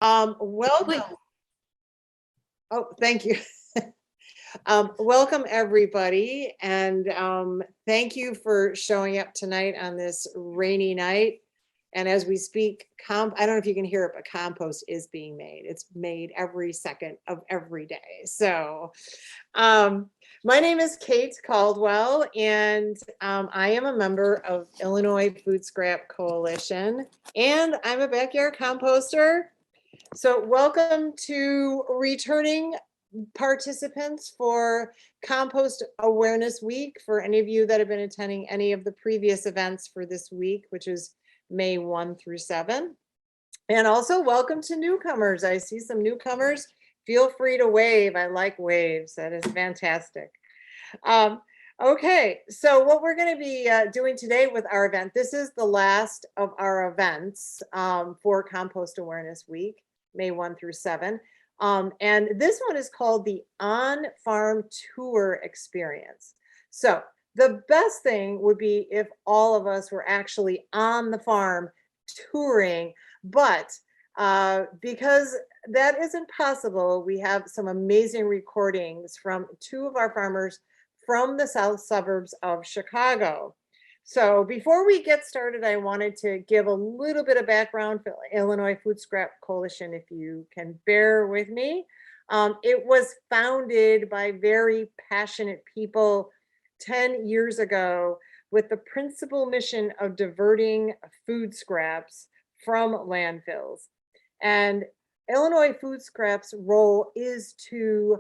Welcome. Oh, thank you. Welcome everybody, and thank you for showing up tonight on this rainy night. And as we speak, I don't know if you can hear it, but compost is being made. It's made every second of every day. So my name is Kate Caldwell, and I am a member of Illinois Food Scrap Coalition, and I'm a backyard composter. So welcome to returning participants for Compost Awareness Week, for any of you that have been attending any of the previous events for this week, which is May 1 through 7. And also welcome to newcomers. I see some newcomers. Feel free to wave. I like waves. That is fantastic. Okay, so what we're going to be doing today with our event, this is the last of our events for Compost Awareness Week, May 1 through 7. And this one is called the On-Farm Tour Experience. So the best thing would be if all of us were actually on the farm touring, but because that isn't possible, we have some amazing recordings from two of our farmers from the south suburbs of Chicago. So before we get started, I wanted to give a little bit of background for Illinois Food Scrap Coalition, if you can bear with me. It was founded by very passionate people 10 years ago with the principal mission of diverting food scraps from landfills. And Illinois Food Scrap's role is to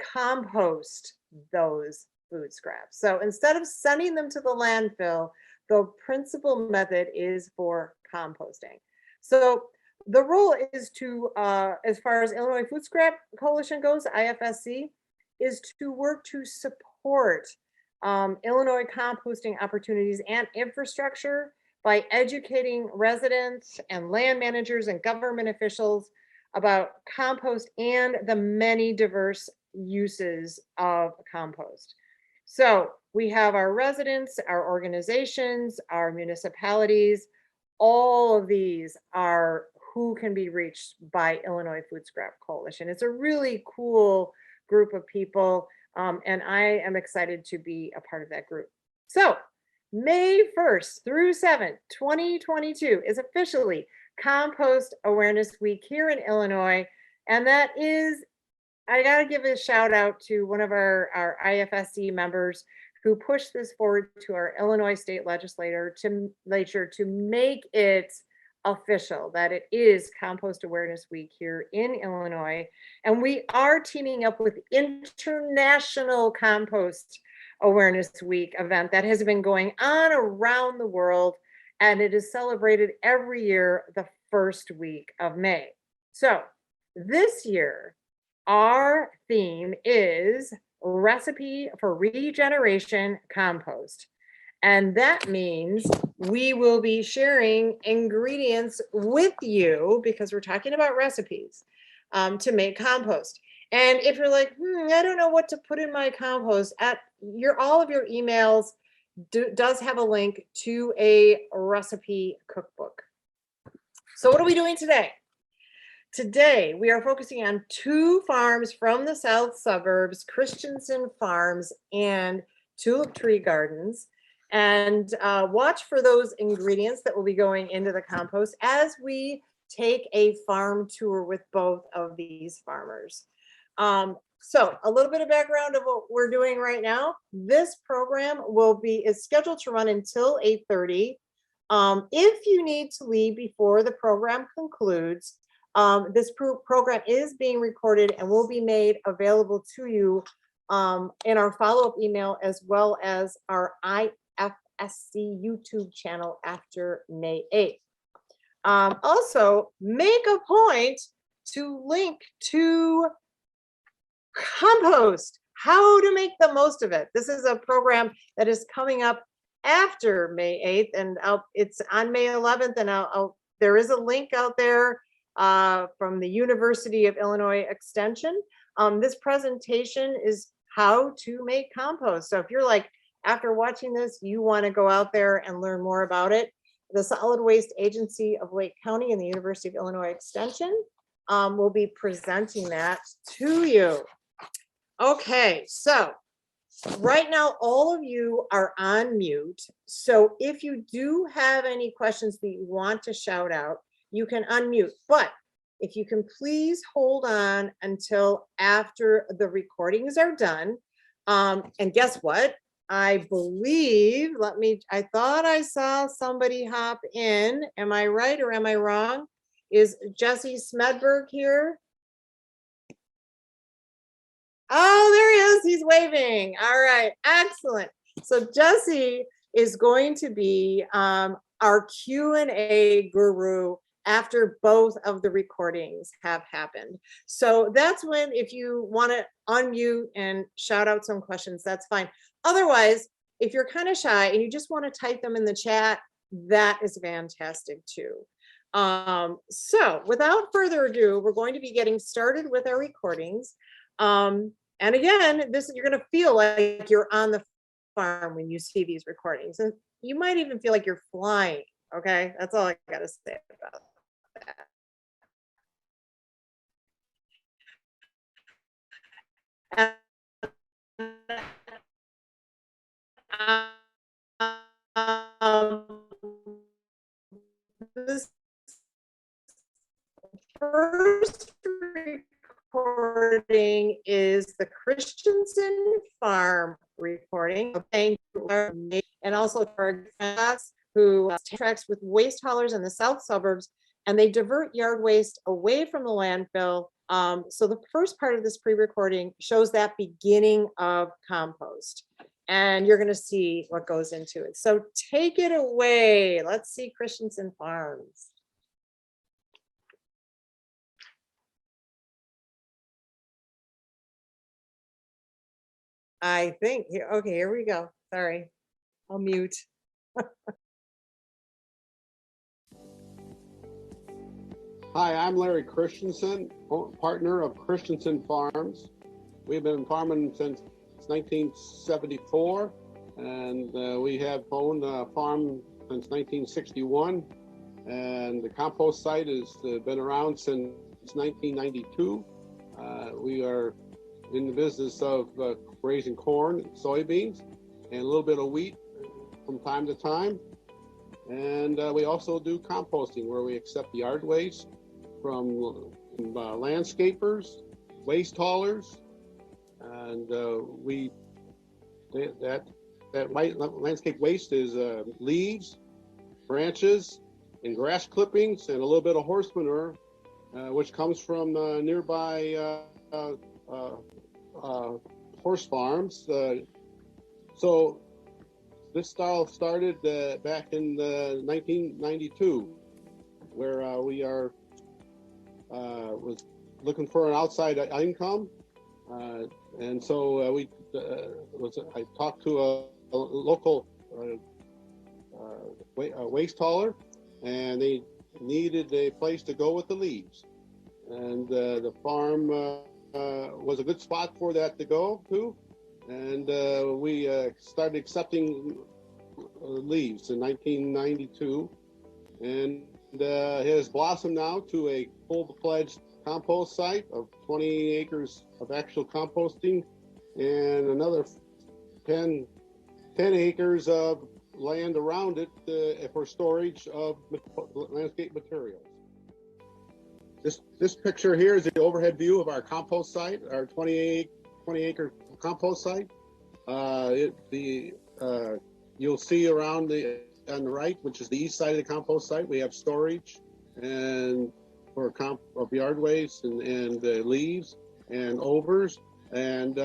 compost those food scraps. So instead of sending them to the landfill, the principal method is for composting. So the role is to, as far as Illinois Food Scrap Coalition goes, IFSC, is to work to support Illinois composting opportunities and infrastructure by educating residents and land managers and government officials about compost and the many diverse uses of compost. So we have our residents, our organizations, our municipalities. All of these are who can be reached by Illinois Food Scrap Coalition. It's a really cool group of people, and I am excited to be a part of that group. So May 1st through 7th, 2022 is officially Compost Awareness Week here in Illinois, and that is, I got to give a shout out to one of our IFSC members who pushed this forward to our Illinois state legislature to make it official that it is Compost Awareness Week here in Illinois. And we are teaming up with International Compost Awareness Week event that has been going on around the world, and it is celebrated every year the first week of May. So this year, our theme is Recipe for Regeneration Compost. And that means we will be sharing ingredients with you, because we're talking about recipes, to make compost. And if you're like, I don't know what to put in my compost, all of your emails does have a link to a recipe cookbook. So what are we doing today? Today, we are focusing on two farms from the south suburbs, Christensen Farms and Tulip Tree Gardens. And watch for those ingredients that will be going into the compost as we take a farm tour with both of these farmers. So a little bit of background of what we're doing right now. This program is scheduled to run until 8:30. If you need to leave before the program concludes, this program is being recorded and will be made available to you in our follow-up email, as well as our IFSC YouTube channel after May 8th. Also, make a point to link to compost, how to make the most of it. This is a program that is coming up after May 8th, and it's on May 11th, and there is a link out there from the University of Illinois Extension. This presentation is how to make compost. So if you're like, after watching this, you want to go out there and learn more about it, the Solid Waste Agency of Lake County and the University of Illinois Extension will be presenting that to you. Okay, so right now, all of you are on mute. So if you do have any questions that you want to shout out, you can unmute. But if you can please hold on until after the recordings are done. And guess what? I believe, I thought I saw somebody hop in. Am I right or am I wrong? Is Jesse Smedberg here? Oh, there he is. He's waving. All right, excellent. So Jesse is going to be our Q&A guru after both of the recordings have happened. So that's when, if you want to unmute and shout out some questions, that's fine. Otherwise, if you're kind of shy and you just want to type them in the chat, that is fantastic too. So without further ado, we're going to be getting started with our recordings. And again, you're going to feel like you're on the farm when you see these recordings, and you might even feel like you're flying. Okay, that's all I got to say about that. This first recording is the Christensen farm recording. Thank you, and also for us who tracks with waste haulers in the south suburbs, and they divert yard waste away from the landfill. So the first part of this pre-recording shows that beginning of compost, and you're going to see what goes into it. So take it away. Let's see Christensen Farms. I think here. Okay, here we go. Sorry, I'll mute. Hi, I'm Larry Christensen, partner of Christensen Farms. We've been farming since 1974, and we have owned a farm since 1961. And the compost site has been around since 1992. We are in the business of raising corn, soybeans, and a little bit of wheat from time to time. And we also do composting, where we accept yard waste from landscapers, waste haulers, and that landscape waste is leaves, branches, and grass clippings, and a little bit of horse manure, which comes from nearby horse farms. So this style started back in 1992, where we was looking for an outside income, and so I talked to a local waste hauler, and they needed a place to go with the leaves, and the farm was a good spot for that to go to, and we started accepting leaves in 1992, and it has blossomed now to a full-fledged compost site of 20 acres of actual composting, and another 10 acres of land around it for storage of landscape materials. This picture here is the overhead view of our compost site, our 20 acre compost site. You'll see around on the right, which is the east side of the compost site, we have storage and for of yard waste and leaves and overs, and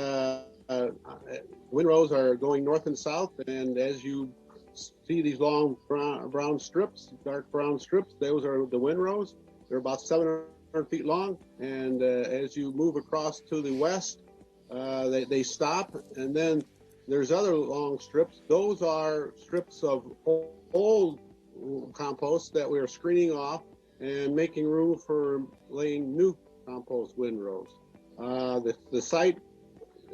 windrows are going north and south. And as you see these long brown strips, dark brown strips, those are the windrows. They're about 700 feet long, and as you move across to the west, they stop, and then there's other long strips. Those are strips of old compost that we are screening off and making room for laying new compost windrows. The site,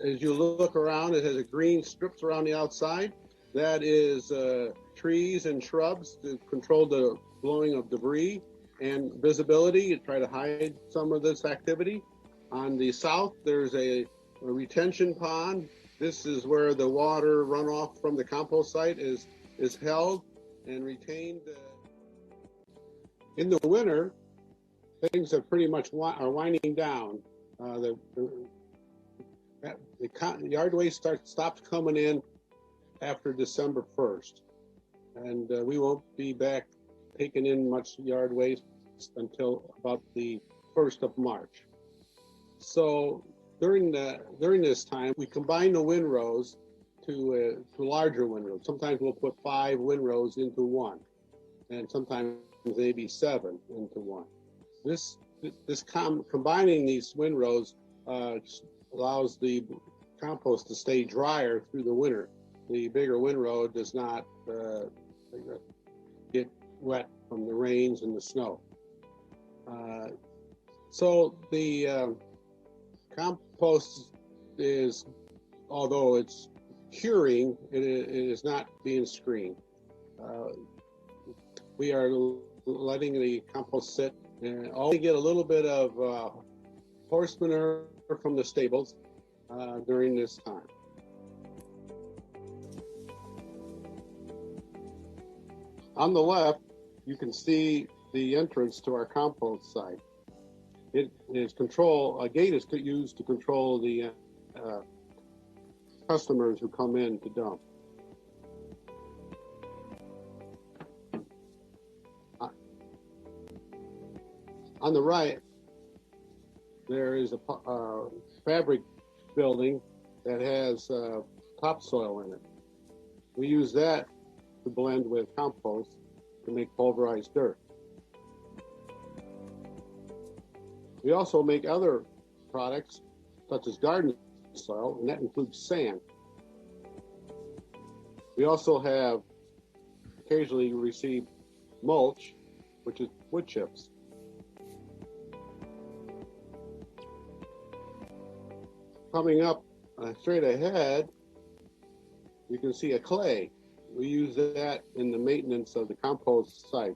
as you look around, it has a green strips around the outside. That is trees and shrubs to control the blowing of debris. and visibility to try to hide some of this activity. On the south, there's a retention pond. This is where the water runoff from the compost site is held and retained. In the winter, things are pretty much are winding down. The yard waste stops coming in after December 1st, and we won't be back taking in much yard waste until about the 1st of March. So during this time, we combine the windrows to larger windrows. Sometimes we'll put 5 windrows into one, and sometimes maybe 7 into one. Combining these windrows allows the compost to stay drier through the winter. The bigger windrow does not get wet from the rains and the snow. So the compost is, although it's curing, it is not being screened. We are letting the compost sit and only get a little bit of horse manure from the stables during this time. On the left, you can see the entrance to our compost site. It is a gate is used to control the customers who come in to dump. On the right, there is a fabric building that has topsoil in it. We use that to blend with compost to make pulverized dirt. We also make other products such as garden soil, and that includes sand. We also have occasionally receive mulch, which is wood chips. Coming up straight ahead, you can see a clay. We use that in the maintenance of the compost site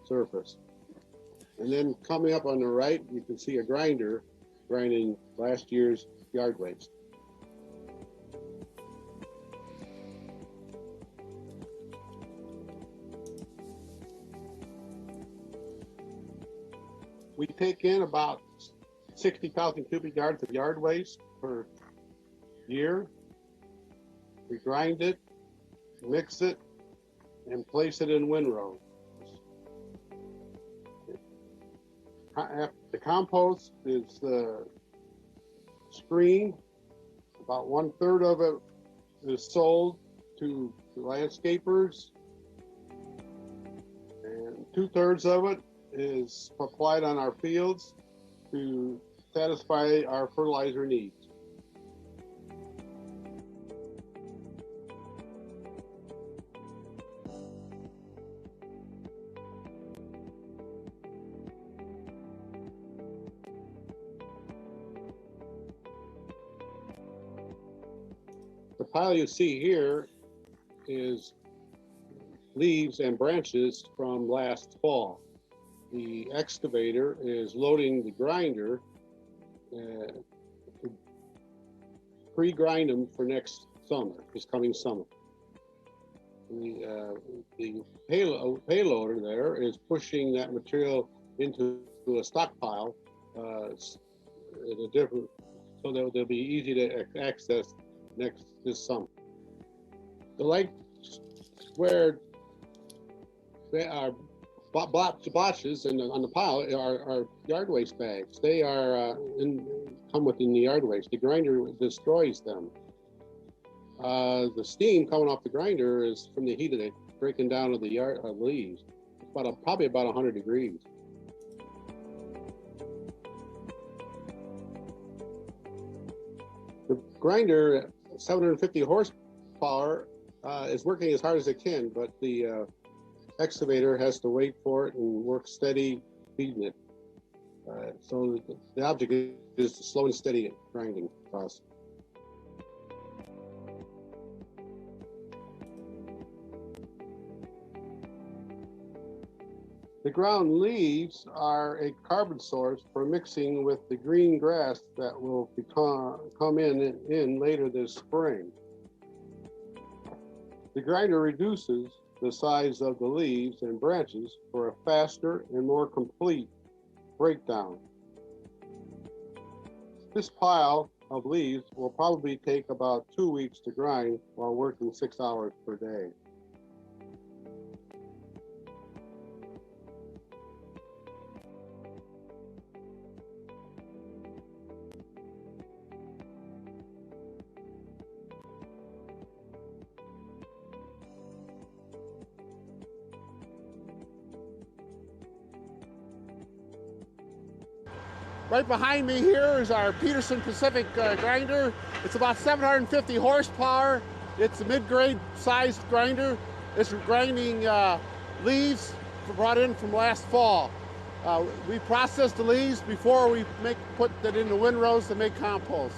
surface. And then coming up on the right, you can see a grinder grinding last year's yard waste. We take in about 60,000 cubic yards of yard waste per year. We grind it, mix it, and place it in windrows. The compost is screened. About 1/3 of it is sold to landscapers, and 2/3 of it is applied on our fields to satisfy our fertilizer needs. The pile you see here is leaves and branches from last fall. The excavator is loading the grinder to pre-grind them for next summer, this coming summer. The payloader there is pushing that material into a stockpile at a different, so that they'll be easy to access this summer. The light squared blotches on the pile are yard waste bags. They are come within the yard waste. The grinder destroys them. The steam coming off the grinder is from the heat of the breaking down of the leaves. It's probably about 100 degrees. The grinder, 750 horsepower, is working as hard as it can, but the excavator has to wait for it and work steady feeding it. So the object is the slow and steady grinding process. The ground leaves are a carbon source for mixing with the green grass that will come in later this spring. The grinder reduces the size of the leaves and branches for a faster and more complete breakdown. This pile of leaves will probably take about 2 weeks to grind while working 6 hours per day. Right behind me here is our Peterson Pacific grinder. It's about 750 horsepower. It's a mid-grade sized grinder. It's grinding leaves brought in from last fall. We process the leaves before we put that in the windrows to make compost.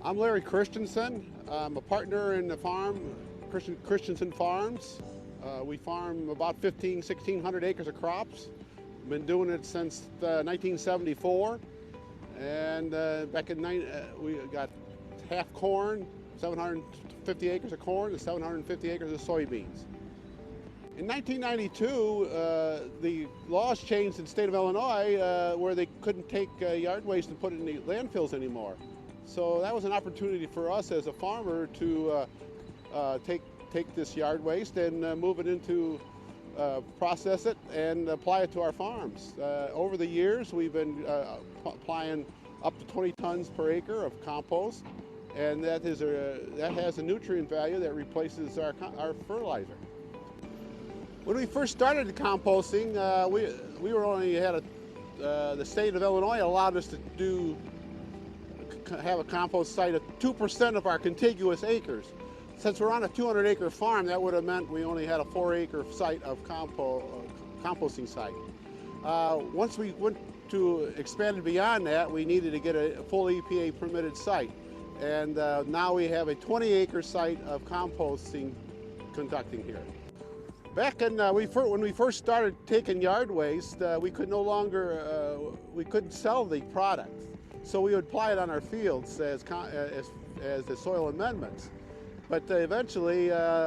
I'm Larry Christensen. I'm a partner in the farm, Christensen Farms. We farm about 1,600 acres of crops. Been doing it since 1974. And back in we got half corn, 750 acres of corn, and 750 acres of soybeans. In 1992, the laws changed in the state of Illinois where they couldn't take yard waste and put it in the landfills anymore. So that was an opportunity for us as a farmer to take this yard waste and move it into, process it and apply it to our farms. Over the years, we've been applying up to 20 tons per acre of compost, and that has a nutrient value that replaces our fertilizer. When we first started the composting, we were only had the state of Illinois allowed us to have a compost site of 2% of our contiguous acres. Since we're on a 200-acre farm, that would have meant we only had a 4-acre site of composting site. Once we went to expanded beyond that, we needed to get a full EPA permitted site. And now we have a 20-acre site of composting conducting here. Back in when we first started taking yard waste, we could no longer we couldn't sell the product, so we would apply it on our fields as the soil amendments. But eventually,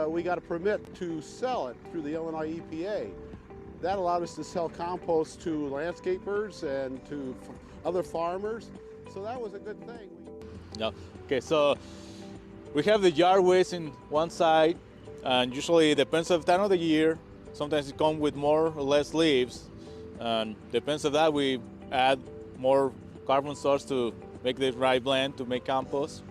we got a permit to sell it through the Illinois EPA. That allowed us to sell compost to landscapers and to other farmers. So that was a good thing. Yeah. Okay, so we have the yard waste in one side, and usually it depends on the time of the year. Sometimes it comes with more or less leaves, and depends on that we add more carbon source to make the right blend to make compost.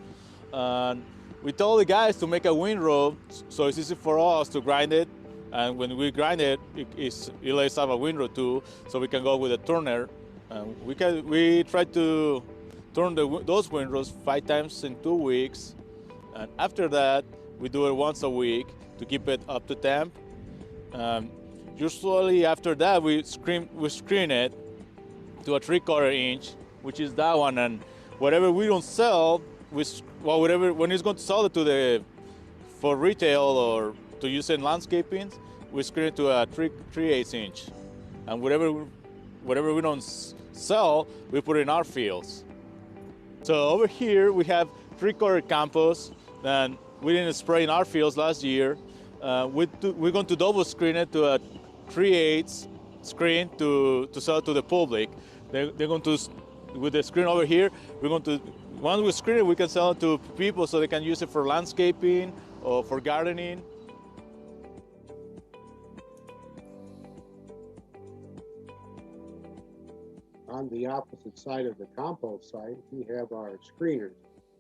And we told the guys to make a windrow, so it's easy for us to grind it. And when we grind it, it lays out a windrow too, so we can go with a turner. And we try to turn those windrows 5 times in 2 weeks. And after that, we do it once a week to keep it up to temp. Usually after that, we screen it to a 3/4 inch, which is that one. And whatever we don't sell, when it's going to sell it for retail or to use in landscaping, we screen it to a 3/8 inch. And whatever we don't sell, we put it in our fields. So over here we have 3/4 compost, and we didn't spray in our fields last year. We're going to double screen it to a 3/8 screen to sell it to the public. They're going to, with the screen over here, once we screen it, we can sell it to people so they can use it for landscaping or for gardening. On the opposite side of the compost site, we have our screeners,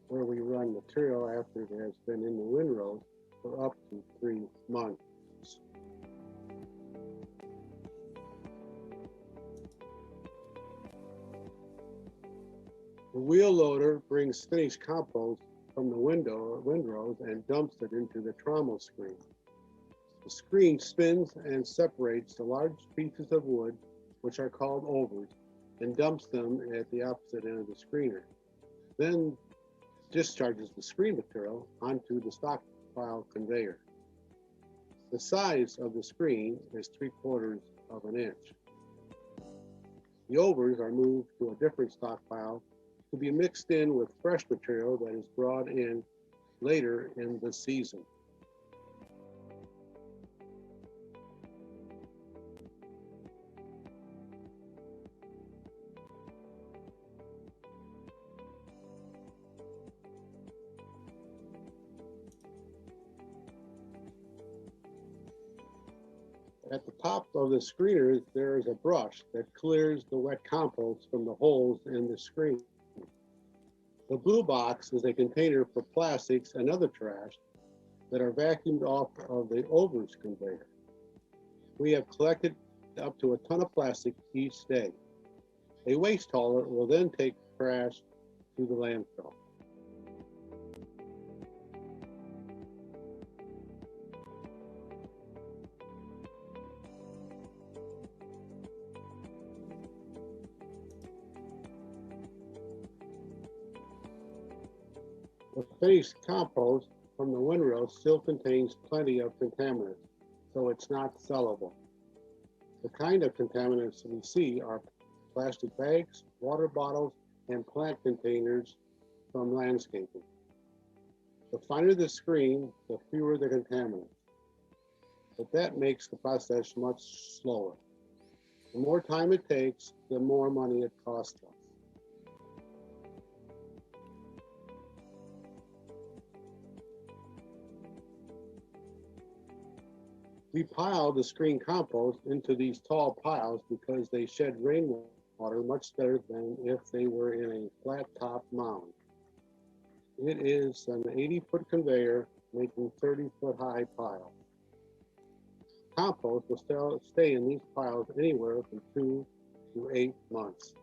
where we run material after it has been in the windrows for up to 3 months. wheel loader brings finished compost from the windrows and dumps it into the trommel screen. The screen spins and separates the large pieces of wood, which are called overs, and dumps them at the opposite end of the screener. Then discharges the screen material onto the stockpile conveyor. The size of the screen is 3/4 of an inch. The overs are moved to a different stockpile to be mixed in with fresh material that is brought in later in the season. At the top of the screener, there is a brush that clears the wet compost from the holes in the screen. The blue box is a container for plastics and other trash that are vacuumed off of the overs conveyor. We have collected up to a ton of plastic each day. A waste hauler will then take trash to the landfill. The finished compost from the windrow still contains plenty of contaminants, so it's not sellable. The kind of contaminants we see are plastic bags, water bottles, and plant containers from landscaping. The finer the screen, the fewer the contaminants. But that makes the process much slower. The more time it takes, the more money it costs us. We pile the screen compost into these tall piles because they shed rainwater much better than if they were in a flat-top mound. It is an 80-foot conveyor making 30-foot high piles. Compost will stay in these piles anywhere from 2 to 8 months.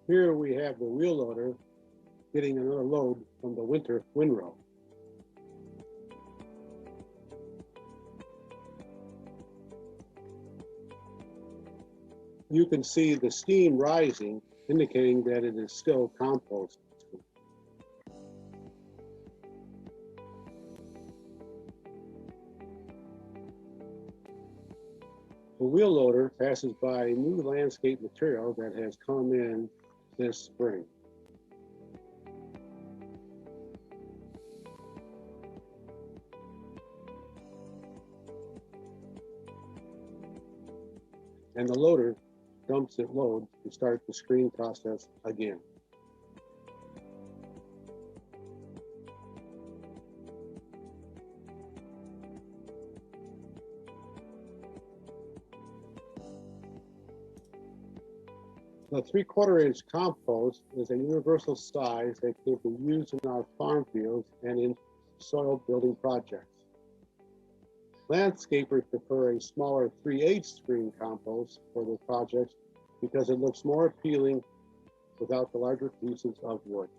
Here we have the wheel loader getting another load from the winter windrow. You can see the steam rising, indicating that it is still composting. The wheel loader passes by new landscape material that has come in this spring. And the loader dumps its load to start the screen process again. The 3/4 inch compost is a universal size that can be used in our farm fields and in soil building projects. Landscapers prefer a smaller 3/8 screen compost for their projects because it looks more appealing without the larger pieces of wood.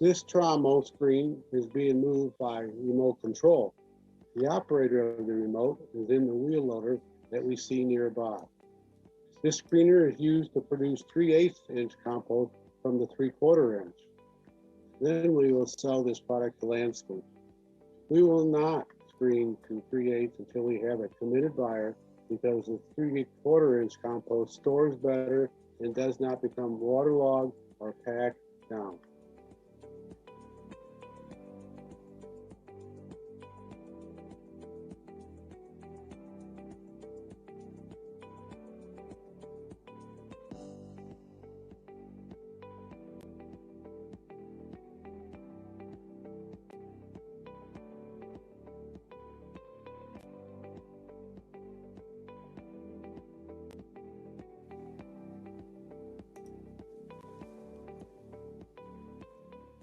This trommel screen is being moved by remote control. The operator of the remote is in the wheel loader that we see nearby. This screener is used to produce 3/8 inch compost from the 3/4 inch. Then we will sell this product to landscape. We will not screen to 3/8 until we have a committed buyer because the 3/4 inch compost stores better and does not become waterlogged or packed down.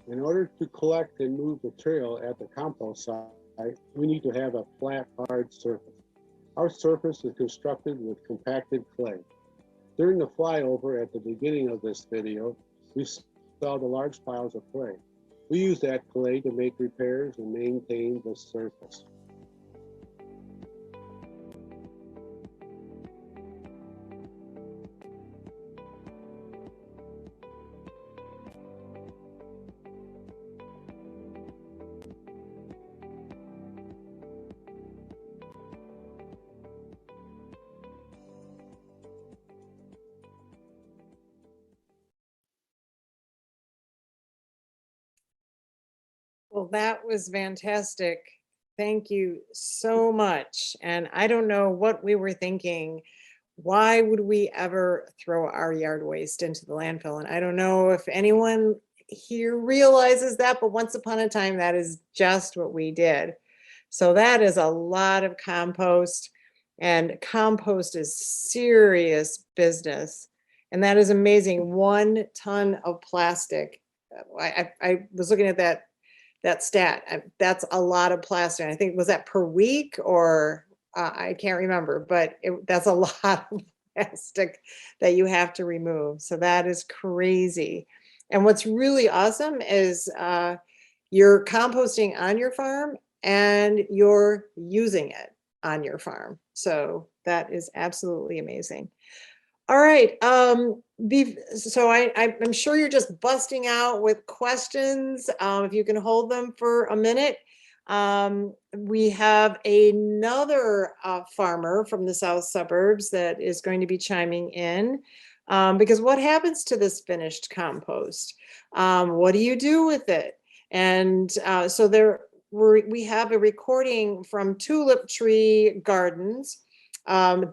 In order to collect and move material at the compost site, we need to have a flat, hard surface. Our surface is constructed with compacted clay. During the flyover at the beginning of this video, we saw the large piles of clay. We use that clay to make repairs and maintain the surface. Well, that was fantastic. Thank you so much. And I don't know what we were thinking. Why would we ever throw our yard waste into the landfill? And I don't know if anyone here realizes that, but once upon a time, that is just what we did. So that is a lot of compost, and compost is serious business. And that is amazing. 1 ton of plastic. I was looking at that stat. That's a lot of plastic. I think, was that per week, or I can't remember, but that's a lot of plastic that you have to remove. So that is crazy. And what's really awesome is you're composting on your farm and you're using it on your farm. So that is absolutely amazing. All right. So I'm sure you're just busting out with questions. If you can hold them for a minute. We have another farmer from the south suburbs that is going to be chiming in, because what happens to this finished compost? What do you do with it? And so we have a recording from Tulip Tree Gardens.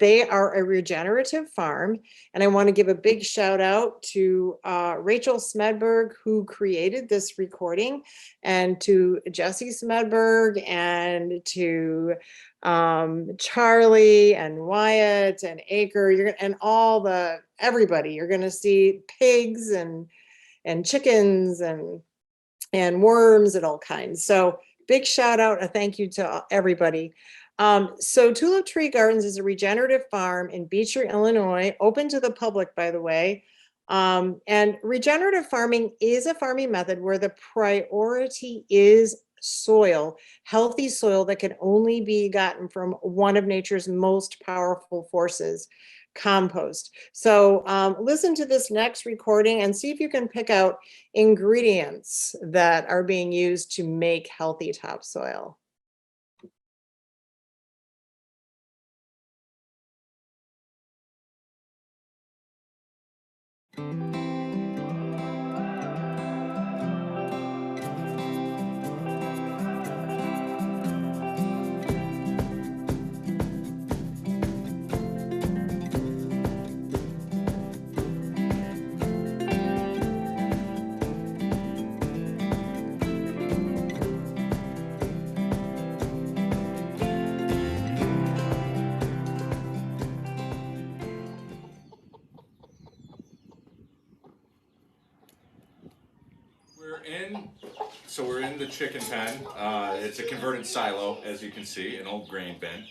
They are a regenerative farm, and I want to give a big shout out to Rachel Smedberg, who created this recording, and to Jesse Smedberg, and to Charlie and Wyatt and Acre, and everybody. You're going to see pigs and chickens and worms and all kinds. So big shout out, a thank you to everybody. So Tulip Tree Gardens is a regenerative farm in Beecher, Illinois, open to the public, by the way. And regenerative farming is a farming method where the priority is soil, healthy soil that can only be gotten from one of nature's most powerful forces, compost. So listen to this next recording and see if you can pick out ingredients that are being used to make healthy topsoil. We're in the chicken pen. It's a converted silo, as you can see, an old grain bin.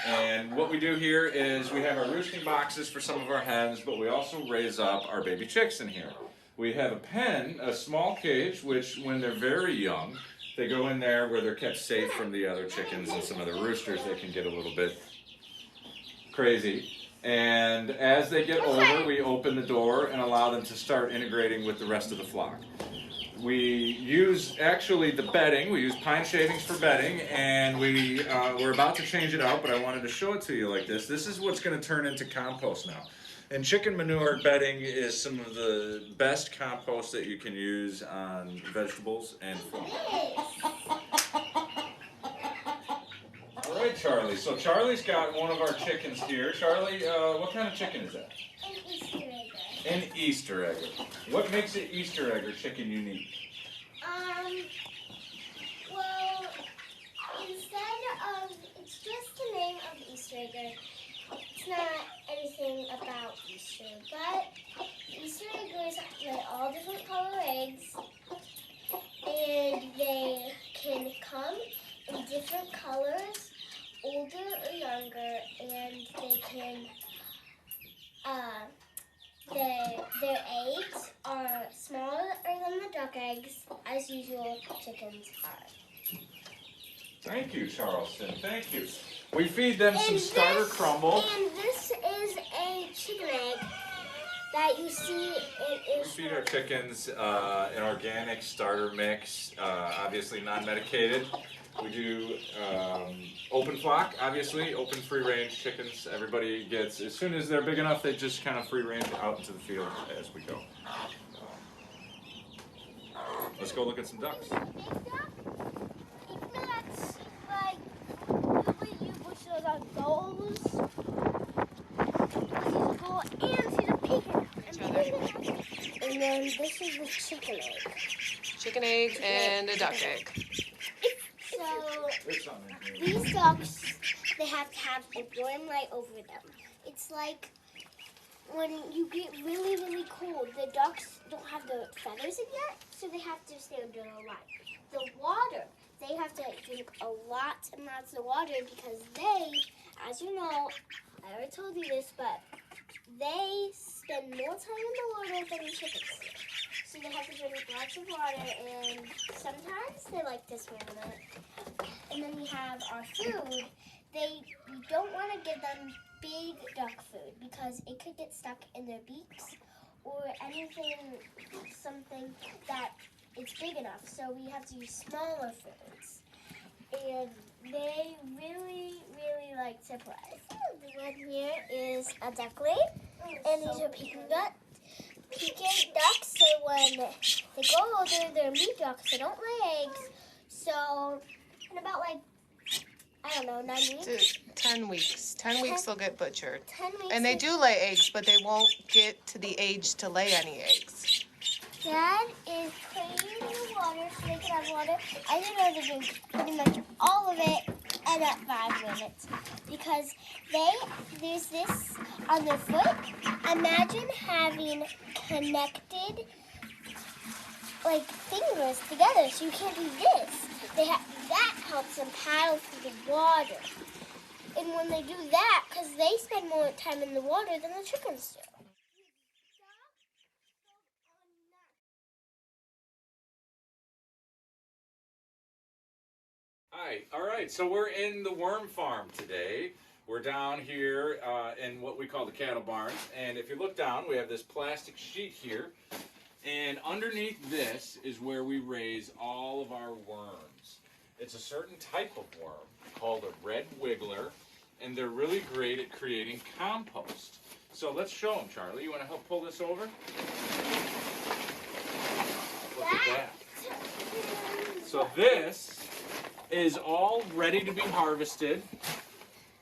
And what we do here is we have our roosting boxes for some of our hens, but we also raise up our baby chicks in here. We have a pen, a small cage, which when they're very young, they go in there where they're kept safe from the other chickens and some of the roosters. They can get a little bit crazy. And as they get older, we open the door and allow them to start integrating with the rest of the flock. We use actually the bedding. We use pine shavings for bedding, and we're about to change it out, but I wanted to show it to you like this. This is what's going to turn into compost now. And chicken manure bedding is some of the best compost that you can use on vegetables and food. All right, Charlie. So Charlie's got one of our chickens here. Charlie, what kind of chicken is that? An Easter egger. What makes an Easter egger chicken unique? Well, it's just the name of Easter egger. It's not anything about Easter, but Easter eggers lay all different color eggs, and they can come in different colors, older or younger, and they can, their eggs are smaller than the duck eggs, as usual chickens are. Thank you, Charleston. Thank you. We feed them some starter crumble. And this is a chicken egg that you see. It We is. feed our chickens an organic starter mix, obviously non-medicated. We do open flock, obviously, open free-range chickens. Everybody gets, as soon as they're big enough, they just kind of free-range out into the field as we go. Let's go look at some ducks. And then this is the chicken egg. Chicken egg and a duck egg. So these ducks, they have to have a warm light over them. It's like when you get really, really cold, the ducks don't have their feathers in yet, so they have to stay under the light. The water, they have to drink a lot and lots of water because they, as you know, I already told you this, but they spend more time in the water than the chickens do. So they have to drink lots of water, and sometimes they like to swim in it. And then we have our food. We don't want to give them big duck food because it could get stuck in their beaks or anything, something that it's big enough. So we have to use smaller foods. And they really, really like to play. The one here is a duckling, and these are Peking ducks. So when they grow older, they're meat ducks. They don't lay eggs. So in about I don't know, 9 weeks? 10 weeks. 10 weeks they'll get butchered. 10 weeks. And they do lay eggs, but they won't get to the age to lay any eggs. Dad is putting in the water so they can have water. I didn't know to drink pretty much all of it in about 5 minutes because there's this on their foot. Imagine having connected fingers together, so you can't do this. That helps them paddle through the water. And when they do that, because they spend more time in the water than the chickens do. Hi, all right, so we're in the worm farm today. We're down here in what we call the cattle barns, and if you look down, we have this plastic sheet here, and underneath this is where we raise all of our worms. It's a certain type of worm called a red wiggler, and they're really great at creating compost. So let's show them, Charlie. You want to help pull this over? Look at that. So this is all ready to be harvested.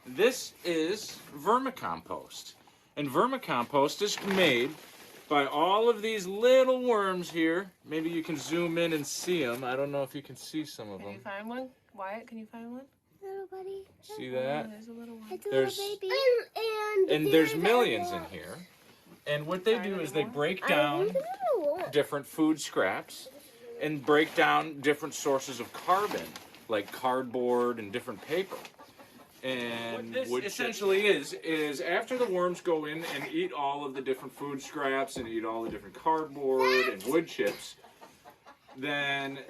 This is vermicompost. And vermicompost is made by all of these little worms here. Maybe you can zoom in and see them. I don't know if you can see some of Can you them. find one? Wyatt, can you find one? Little buddy. See that? There's a little one. It's a There's- little baby. And there's millions in here. And what they do is they break down different food scraps and break down different sources of carbon, like cardboard and different paper. And what this essentially is after the worms go in and eat all of the different food scraps and eat all the different cardboard and wood chips, then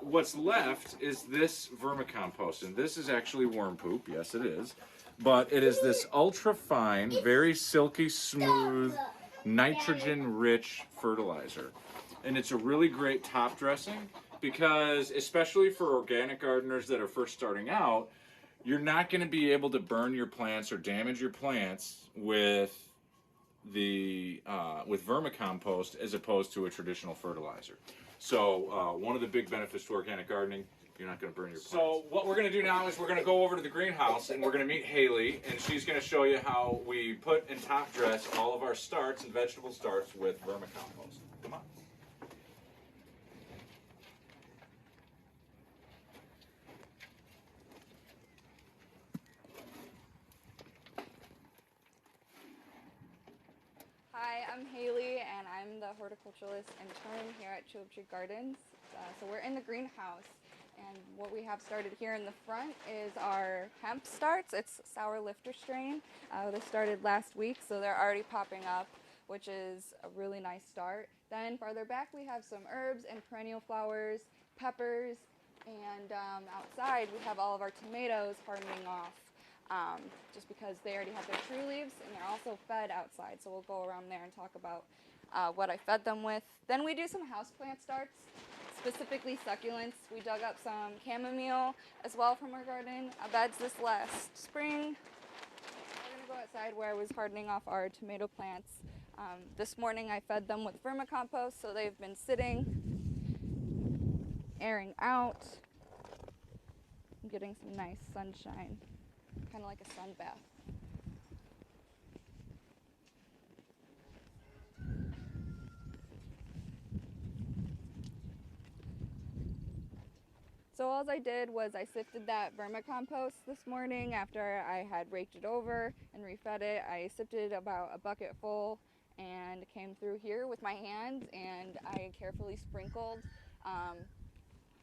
what's left is this vermicompost. And this is actually worm poop, yes it is. But it is this ultra fine, very silky smooth, nitrogen-rich fertilizer. And it's a really great top dressing because, especially for organic gardeners that are first starting out, you're not going to be able to burn your plants or damage your plants with with vermicompost as opposed to a traditional fertilizer. So one of the big benefits to organic gardening, you're not going to burn your plants. So what we're going to do now is we're going to go over to the greenhouse and we're going to meet Haley, and she's going to show you how we put and top dress all of our starts and vegetable starts with vermicompost. Come on. Hi, I'm Haley, and I'm the horticulturalist intern here at Tulip Gardens. So we're in the greenhouse, and what we have started here in the front is our hemp starts. It's sour lifter strain. They started last week, so they're already popping up, which is a really nice start. Then farther back we have some herbs and perennial flowers, peppers, and outside we have all of our tomatoes hardening off. Just because they already have their tree leaves and they're also fed outside. So we'll go around there and talk about what I fed them with. Then we do some houseplant starts, specifically succulents. We dug up some chamomile as well from our garden beds this last spring. We're gonna go outside where I was hardening off our tomato plants. This morning I fed them with vermicompost, so they've been sitting, airing out, and getting some nice sunshine. Kind of like a sun bath. So all I did was I sifted that vermicompost this morning after I had raked it over and refed it. I sifted about a bucket full and came through here with my hands, and I carefully sprinkled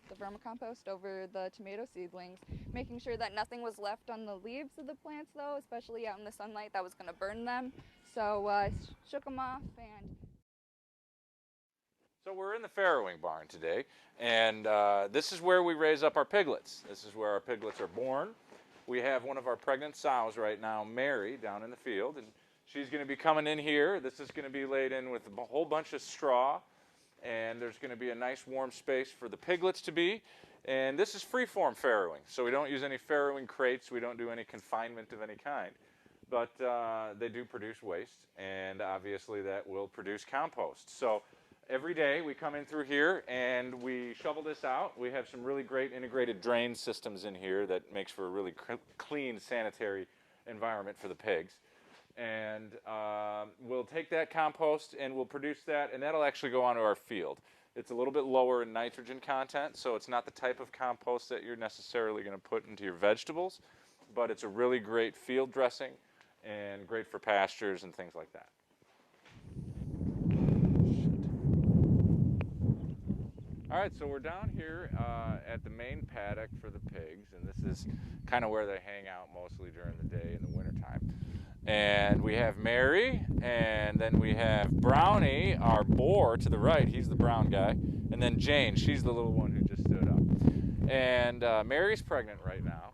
the vermicompost over the tomato seedlings, making sure that nothing was left on the leaves of the plants though, especially out in the sunlight that was going to burn them. So I shook them off. And so we're in the farrowing barn today, and this is where we raise up our piglets. This is where our piglets are born. We have one of our pregnant sows right now, Mary, down in the field, and she's going to be coming in here. This is going to be laid in with a whole bunch of straw, and there's going to be a nice warm space for the piglets to be. And this is free-form farrowing, so we don't use any farrowing crates. We don't do any confinement of any kind. But they do produce waste, and obviously that will produce compost. So every day we come in through here and we shovel this out. We have some really great integrated drain systems in here that makes for a really clean, sanitary environment for the pigs. And we'll take that compost and we'll produce that, and that'll actually go onto our field. It's a little bit lower in nitrogen content, so it's not the type of compost that you're necessarily going to put into your vegetables, but it's a really great field dressing and great for pastures and things like that. All right, so we're down here at the main paddock for the pigs, and this is kind of where they hang out mostly during the day in the wintertime. And we have Mary, and then we have Brownie, our boar, to the right. He's the brown guy. And then Jane, she's the little one who just stood up. And Mary's pregnant right now.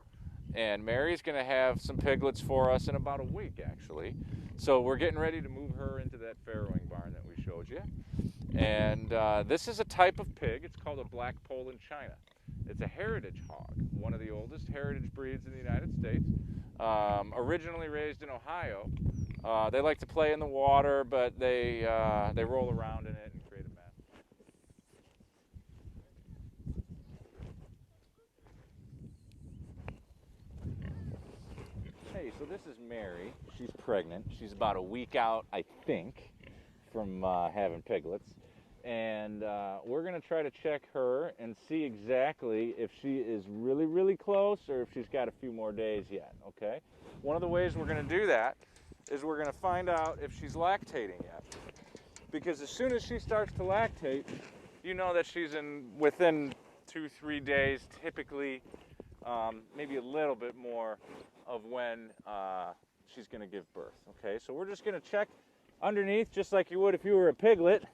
And Mary's going to have some piglets for us in about a week, actually. So we're getting ready to move her into that farrowing barn that we showed you. And this is a type of pig. It's called a black Poland China. It's a heritage hog, one of the oldest heritage breeds in the United States. Originally raised in Ohio. They like to play in the water, but they roll around in it and create a mess. Hey, so this is Mary. She's pregnant. She's about a week out, I think, from having piglets. And we're going to try to check her and see exactly if she is really, really close or if she's got a few more days yet, okay? One of the ways we're going to do that is we're going to find out if she's lactating yet. Because as soon as she starts to lactate, you know that she's within 2-3 days, typically, maybe a little bit more of when she's going to give birth, okay? So we're just going to check underneath just like you would if you were a piglet.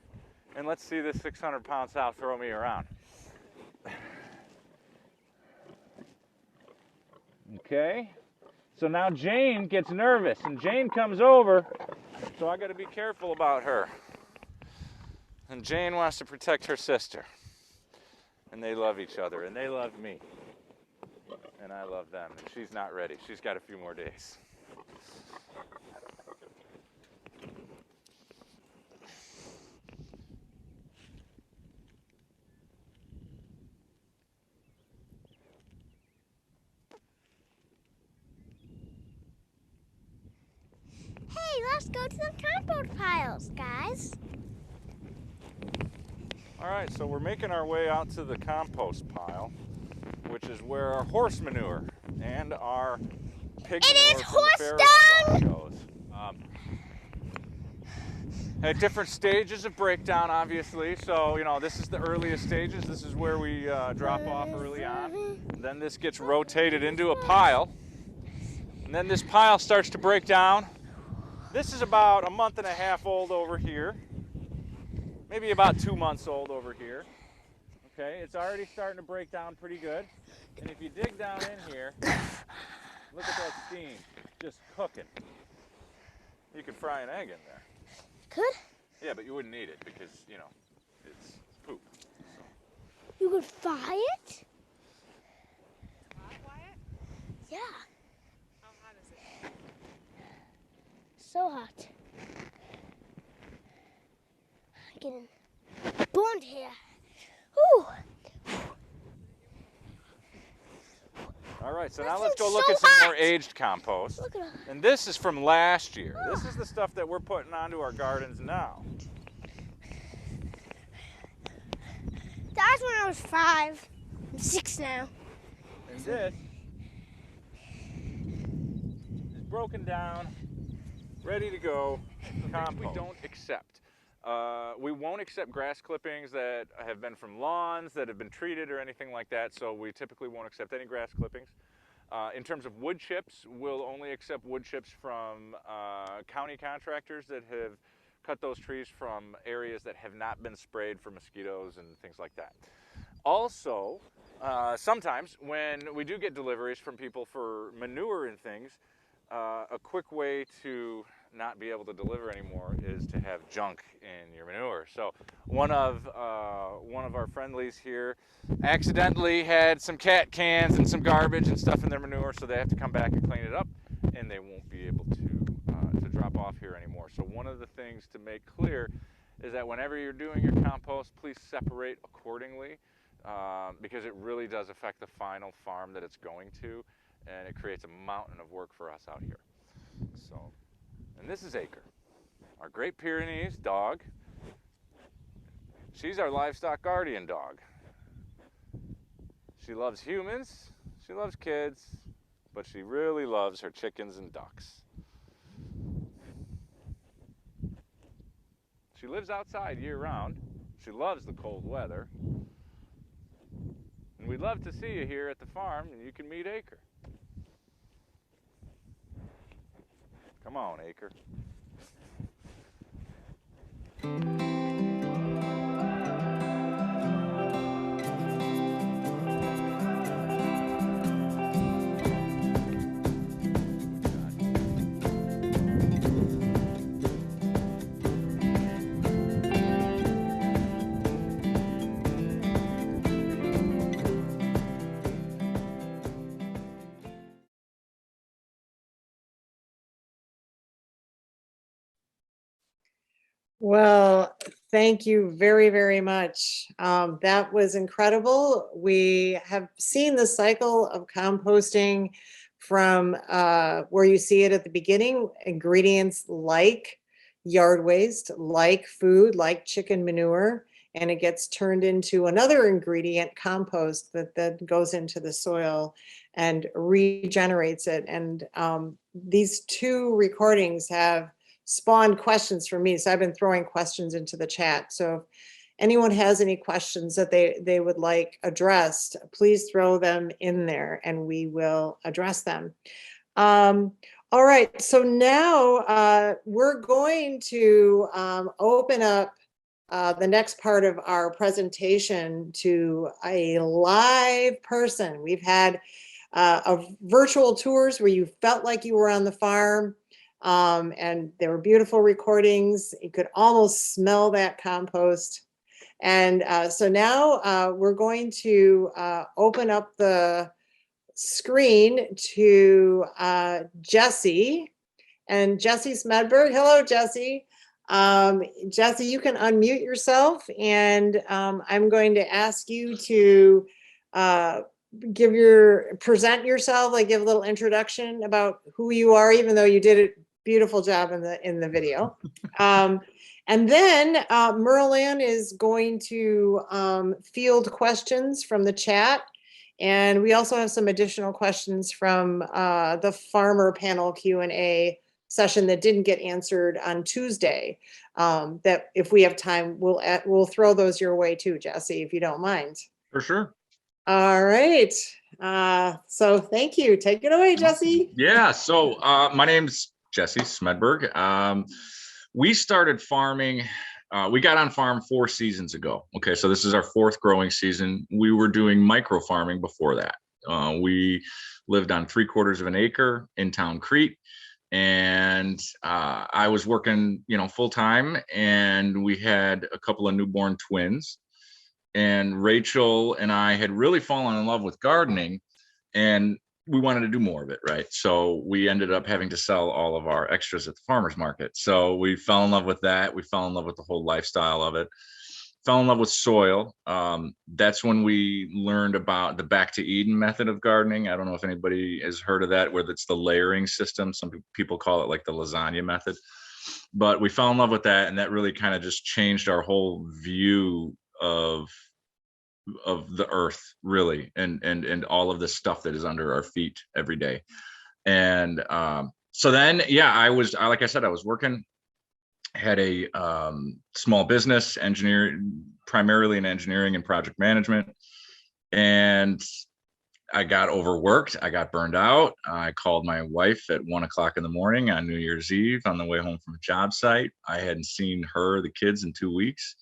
And let's see this 600-pound sow throw me around. Okay, so now Jane gets nervous, and Jane comes over, so I got to be careful about her. And Jane wants to protect her sister. And they love each other, and they love me. And I love them, and she's not ready. She's got a few more days. Hey, let's go to the compost piles, guys. All right, so we're making our way out to the compost pile, which is where our horse manure and our pig manure from the farrowing barn goes. at different stages of breakdown, obviously. So, you know, this is the earliest stages. This is where we drop off early on. Then this gets rotated into a pile. And then this pile starts to break down. This is about a month and a half old over here. Maybe about 2 months old over here. Okay, it's already starting to break down pretty good. And if you dig down in here, look at that steam, just cooking. You could fry an egg in there. Could? Yeah, but you wouldn't eat it because, you know, it's poop. So. You could fry it? Hot, Wyatt? Yeah. How hot is it? So hot. I'm getting burned here. Ooh. All right, so This now let's is go look so at some hot. more aged compost. Look at it. And this is from last year. This is the stuff that we're putting onto our gardens now. That was when I was 5. I'm 6 now. And this is broken down, ready to go compost. We don't accept. We won't accept grass clippings that have been from lawns that have been treated or anything like that, so we typically won't accept any grass clippings. In terms of wood chips, we'll only accept wood chips from county contractors that have cut those trees from areas that have not been sprayed for mosquitoes and things like that. Also, sometimes when we do get deliveries from people for manure and things, a quick way to not be able to deliver anymore is to have junk in your manure. So one of our friendlies here accidentally had some cat cans and some garbage and stuff in their manure, so they have to come back and clean it up, and they won't be able to drop off here anymore. So one of the things to make clear is that whenever you're doing your compost, please separate accordingly, because it really does affect the final farm that it's going to, and it creates a mountain of work for us out here. So. And this is Acre, our Great Pyrenees dog. She's our livestock guardian dog. She loves humans, she loves kids, but she really loves her chickens and ducks. She lives outside year-round. She loves the cold weather. And we'd love to see you here at the farm, and you can meet Acre. Come on, Acre. Well, thank you very, very much. That was incredible. We have seen the cycle of composting from where you see it at the beginning, ingredients like yard waste, like food, like chicken manure, and it gets turned into another ingredient, compost, that then goes into the soil and regenerates it. And these two recordings have spawned questions for me. So I've been throwing questions into the chat. So if anyone has any questions that they would like addressed, please throw them in there and we will address them. All right, so now we're going to open up the next part of our presentation to a live person. We've had virtual tours where you felt like you were on the farm. And there were beautiful recordings. You could almost smell that compost. And so now we're going to open up the screen to Jesse and Jesse Smedberg. Hello, Jesse. Jesse, you can unmute yourself, and I'm going to ask you to present yourself, like give a little introduction about who you are, even though you did a beautiful job in the video. And then Merlin is going to field questions from the chat. And we also have some additional questions from the farmer panel Q&A session that didn't get answered on Tuesday. That if we have time, we'll throw those your way too, Jesse, if you don't mind. For sure. All right. So thank you. Take it away, Jesse. Yeah. So my name's Jesse Smedberg. We started farming. We got on farm 4 seasons ago. Okay, so this is our 4th growing season. We were doing micro farming before that. We lived on 3/4 of an acre in town Crete, and I was working, full time, and we had a couple of newborn twins. And Rachel and I had really fallen in love with gardening, and we wanted to do more of it, right? So we ended up having to sell all of our extras at the farmer's market. So we fell in love with that. We fell in love with the whole lifestyle of it. Fell in love with soil. That's when we learned about the back to Eden method of gardening. I don't know if anybody has heard of that, where it's the layering system. Some people call it like the lasagna method. But we fell in love with that, and that really kind of just changed our whole view of the earth, really, and all of the stuff that is under our feet every day. And so then, yeah, like I said, I was working, had a small business, primarily in engineering and project management, and I got overworked. I got burned out. I called my wife at 1 o'clock in the morning on New Year's Eve on the way home from a job site. I hadn't seen the kids in 2 weeks.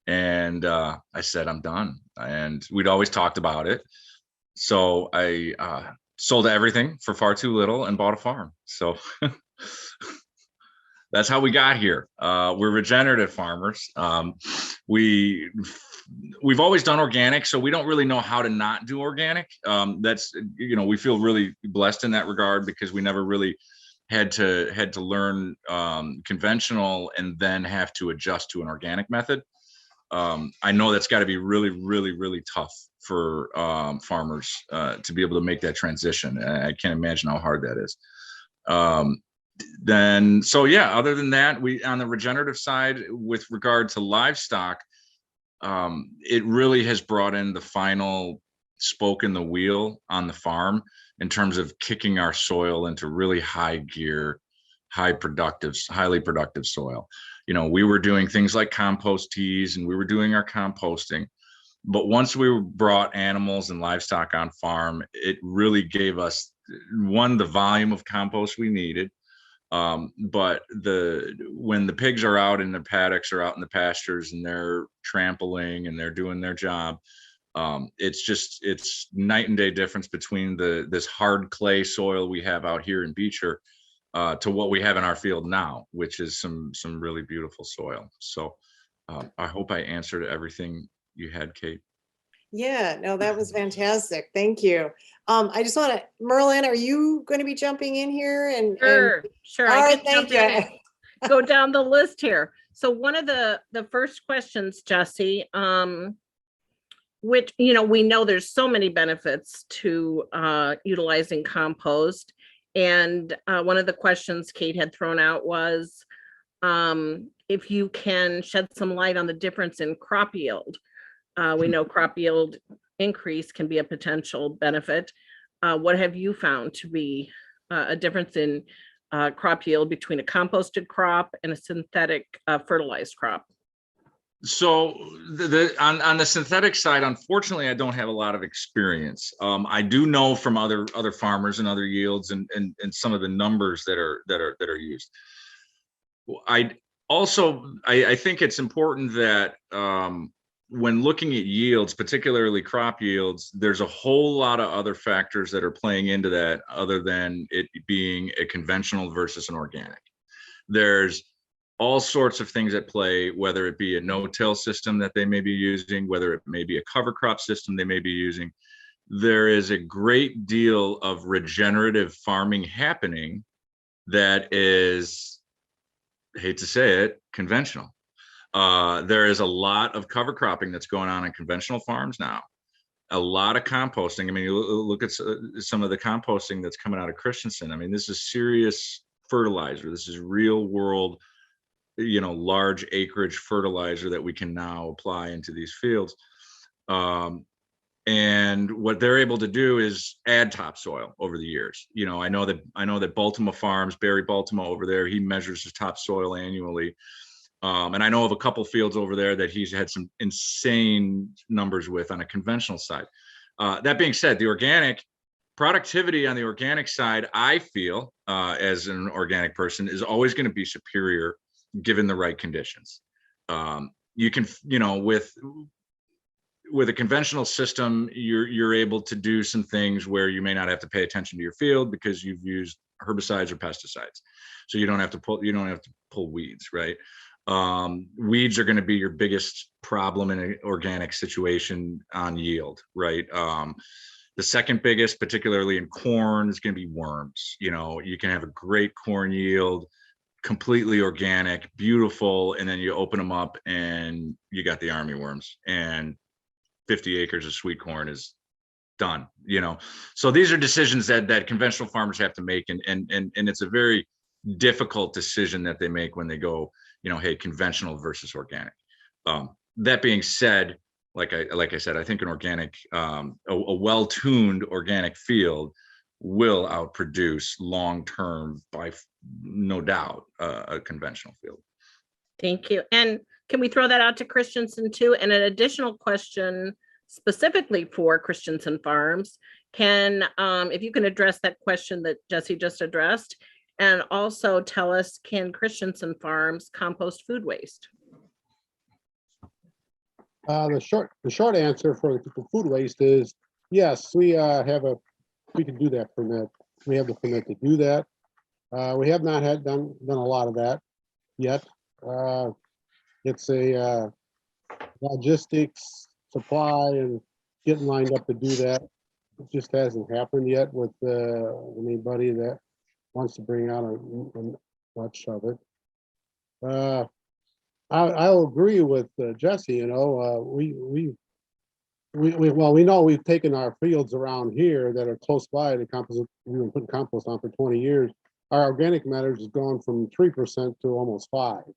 And I said, I'm done. And we'd always talked about it. So I sold everything for far too little and bought a farm. So that's how we got here. We're regenerative farmers. We've always done organic, so we don't really know how to not do organic. That's, we feel really blessed in that regard, because we never really had to learn conventional and then have to adjust to an organic method. I know that's got to be really, really, really tough for farmers to be able to make that transition. I can't imagine how hard that is. Other than that, we, on the regenerative side, with regard to livestock, it really has brought in the final spoke in the wheel on the farm in terms of kicking our soil into really high gear, highly productive soil. We were doing things like compost teas, and we were doing our composting. But once we brought animals and livestock on farm, it really gave us, one, the volume of compost we needed. But when the pigs are out in their paddocks or out in the pastures and they're trampling and they're doing their job, it's night and day difference between this hard clay soil we have out here in Beecher to what we have in our field now, which is some really beautiful soil. So I hope I answered everything you had, Kate. Yeah, no, that was fantastic. Thank you. I just want to, Merlin, are you going to be jumping in here? Sure. All right, thank you. Go down the list here. So one of the first questions, Jesse, which, we know there's so many benefits to utilizing compost. And one of the questions Kate had thrown out was if you can shed some light on the difference in crop yield. We know crop yield increase can be a potential benefit. What have you found to be a difference in crop yield between a composted crop and a synthetic fertilized crop? So on the synthetic side, unfortunately, I don't have a lot of experience. I do know from other farmers and other yields and some of the numbers that are used. I think it's important that when looking at yields, particularly crop yields, there's a whole lot of other factors that are playing into that other than it being a conventional versus an organic. There's all sorts of things at play, whether it be a no-till system that they may be using, whether it may be a cover crop system they may be using. There is a great deal of regenerative farming happening that is, I hate to say it, conventional. There is a lot of cover cropping that's going on conventional farms now. A lot of composting. I mean, you look at some of the composting that's coming out of Christensen. I mean, this is serious fertilizer. This is real world, large acreage fertilizer that we can now apply into these fields. And And what they're able to do is add topsoil over the years. You know, I know that Baltimore Farms, Barry Baltimore over there, he measures his topsoil annually. And I know of a couple fields over there that he's had some insane numbers with on a conventional side. That being said, the organic productivity on the organic side, I feel, as an organic person, is always going to be superior given the right conditions. You can, you know, with a conventional system, you're able to do some things where you may not have to pay attention to your field because you've used herbicides or pesticides, so you don't have to pull weeds, right? Weeds are going to be your biggest problem in an organic situation on yield, right? The second biggest, particularly in corn, is going to be worms. You know, you can have a great corn yield, completely organic, beautiful, and then you open them up and you got the army worms, and 50 acres of sweet corn is done, you know. So these are decisions that conventional farmers have to make, and it's a very difficult decision that they make when they go, you know, hey, conventional versus organic. That being said, like I said, I think an organic, a well-tuned organic field will outproduce long-term, by no doubt, a conventional field. Thank you. And can we throw that out to Christensen too? And an additional question specifically for Christensen Farms, if you can address that question that Jesse just addressed, and also tell us, can Christensen Farms compost food waste? The short answer for food waste is yes. We can do that permit. We have the permit to do that. We have not done a lot of that yet. It's a logistics, supply, and getting lined up to do that. It just hasn't happened yet with anybody that wants to bring out much of it. I'll agree with Jesse. You know, we know we've taken our fields around here that are close by the compost. We've been putting compost on for 20 years. Our organic matters has gone from 3% to almost 5%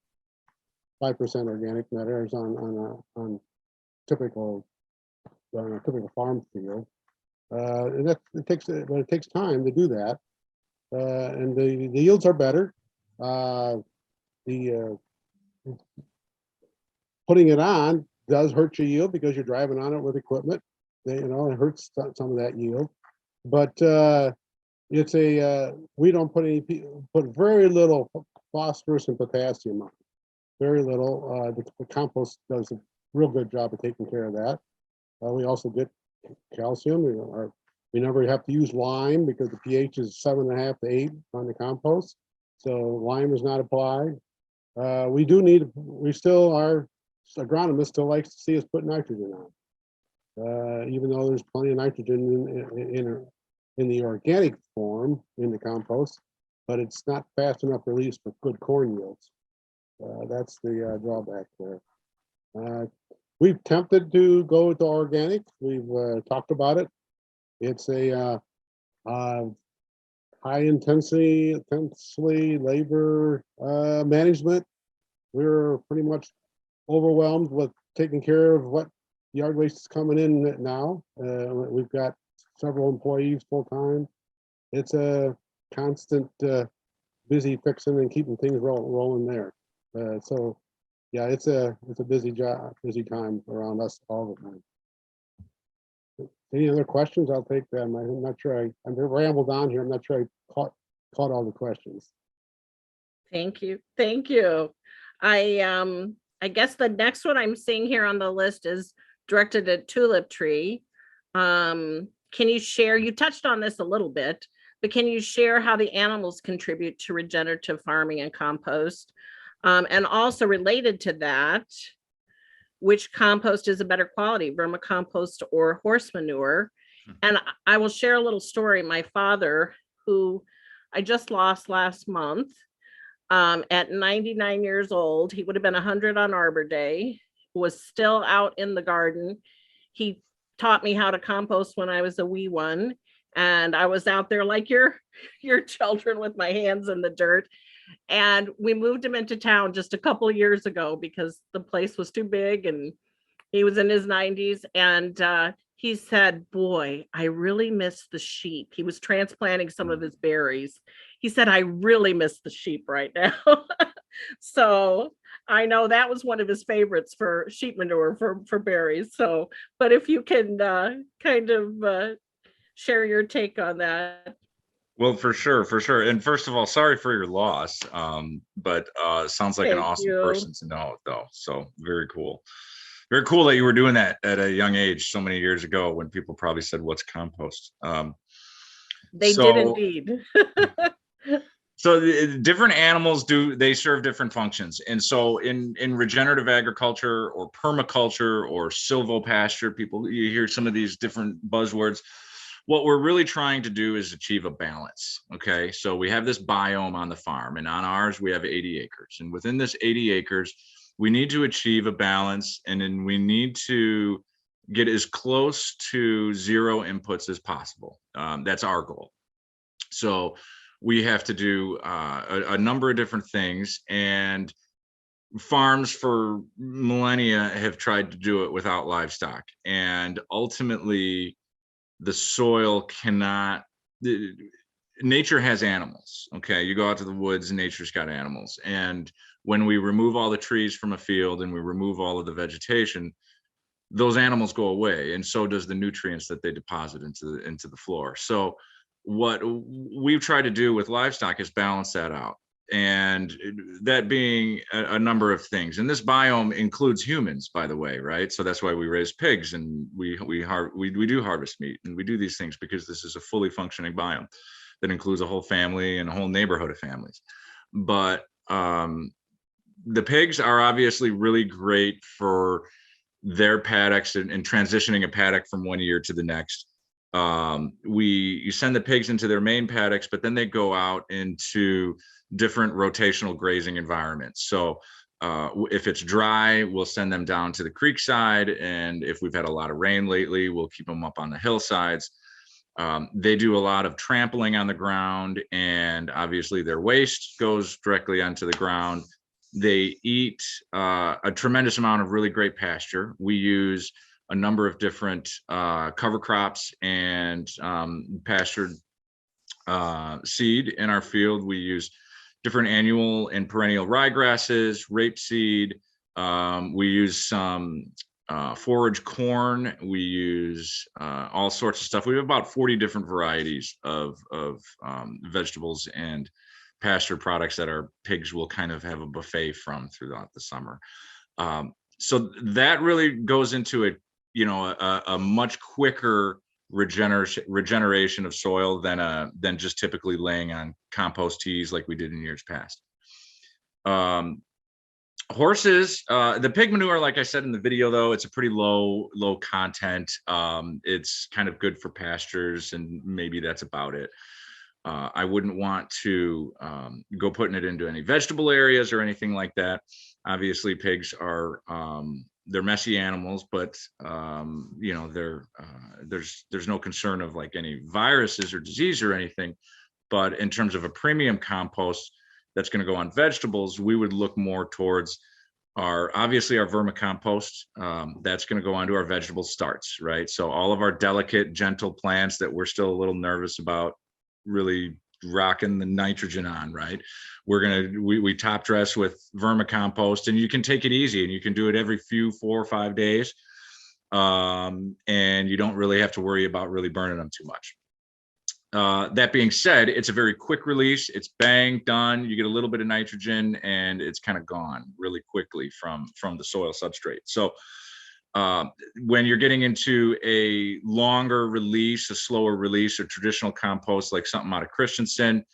organic matters on typical farm field, and it takes time to do that, and the yields are better. Putting it on does hurt your yield because you're driving on it with equipment. You know, it hurts some of that yield, but it's we don't put very little phosphorus and potassium on. Very little. The compost does a real good job of taking care of that. We also get calcium. We never have to use lime because the pH is 7.5 to 8 on the compost, so lime is not applied. We still, our agronomist still likes to see us put nitrogen on, even though there's plenty of nitrogen in the organic form in the compost, but it's not fast enough release for good corn yields. That's the drawback there. We've tempted to go to organic. We've talked about it. It's a high intensely labor management. We're pretty much overwhelmed with taking care of what yard waste is coming in now. We've got several employees full time. It's a constant busy fixing and keeping things rolling there. So yeah, it's a busy time around us all the time. Any other questions? I'll take them. I'm not sure I'm rambled on here. I'm not sure I caught all the questions. Thank you. Thank you. I guess the next one I'm seeing here on the list is directed at Tulip Tree. Can you share, you touched on this a little bit, but can you share how the animals contribute to regenerative farming and compost? And also related to that, which compost is a better quality, vermicompost or horse manure? And I will share a little story. My father, who I just lost last month, at 99 years old, he would have been 100 on Arbor Day, was still out in the garden. He taught me how to compost when I was a wee one. And I was out there like your children with my hands in the dirt. And we moved him into town just a couple of years ago because the place was too big and he was in his 90s. And he said, boy, I really miss the sheep. He was transplanting some of his berries. He said, I really miss the sheep right now. So I know that was one of his favorites for sheep manure for berries. So, but if you can kind of share your take on that. Well, for sure, for sure. And first of all, sorry for your loss. But sounds like an Thank awesome you. person to know, though. So very cool. Very cool that you were doing that at a young age so many years ago when people probably said, what's compost? They did So indeed. so the different animals they serve different functions. And so in regenerative agriculture or permaculture or silvopasture, you hear some of these different buzzwords. What we're really trying to do is achieve a balance. Okay, so we have this biome on the farm, and on ours we have 80 acres, and within this 80 acres we need to achieve a balance, and then we need to get as close to zero inputs as possible. That's our goal. So we have to do a number of different things, and farms for millennia have tried to do it without livestock, and ultimately the soil cannot. Nature has animals. Okay, you go out to the woods and nature's got animals, and when we remove all the trees from a field and we remove all of the vegetation, those animals go away, and so does the nutrients that they deposit into the floor. So what we've tried to do with livestock is balance that out, and that being a number of things. And this biome includes humans, by the way, right? So that's why we raise pigs, and we do harvest meat, and we do these things because this is a fully functioning biome that includes a whole family and a whole neighborhood of families. But the pigs are obviously really great for their paddocks and transitioning a paddock from one year to the next. You send the pigs into their main paddocks, but then they go out into different rotational grazing environments. So if it's dry, we'll send them down to the creek side, and if we've had a lot of rain lately, we'll keep them up on the hillsides. They do a lot of trampling on the ground, and obviously their waste goes directly onto the ground. They eat a tremendous amount of really great pasture. We use a number of different cover crops and pastured seed in our field. We use different annual and perennial ryegrasses, rapeseed. We use some forage corn. We use all sorts of stuff. We have about 40 different varieties of vegetables and pasture products that our pigs will kind of have a buffet from throughout the summer. So that really goes into a much quicker regeneration of soil than just typically laying on compost teas like we did in years past. Horses, the pig manure, like I said in the video, though, it's a pretty low content. It's kind of good for pastures, and maybe that's about it. I wouldn't want to go putting it into any vegetable areas or anything like that. Obviously, pigs are they're messy animals, but there's no concern of like any viruses or disease or anything. But in terms of a premium compost that's going to go on vegetables, we would look more towards our vermicompost. That's going to go onto our vegetable starts, right? So all of our delicate, gentle plants that we're still a little nervous about really rocking the nitrogen on, right? We top dress with vermicompost, and you can take it easy, and you can do it every 4 or 5 days. And you don't really have to worry about really burning them too much. That being said, it's a very quick release. It's bang, done. You get a little bit of nitrogen, and it's kind of gone really quickly from the soil substrate. So when you're getting into a longer release, a slower release, or traditional compost like something out of Christensen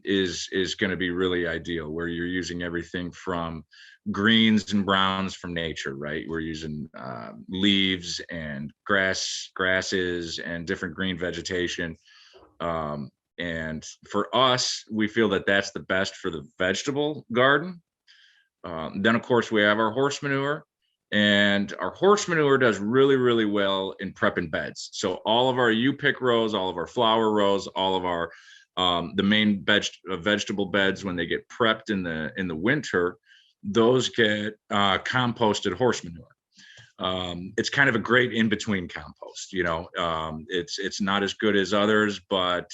is going to be really ideal, where you're using everything from greens and browns from nature, right? We're using leaves and grasses and different green vegetation. And for us, we feel that that's the best for the vegetable garden. Then, of course, we have our horse manure. And our horse manure does really, really well in prepping beds. So all of our U-pick rows, all of our flower rows, all of our the main vegetable beds, when they get prepped in the winter, those get composted horse manure. It's kind of a great in-between compost, you know. It's not as good as others, but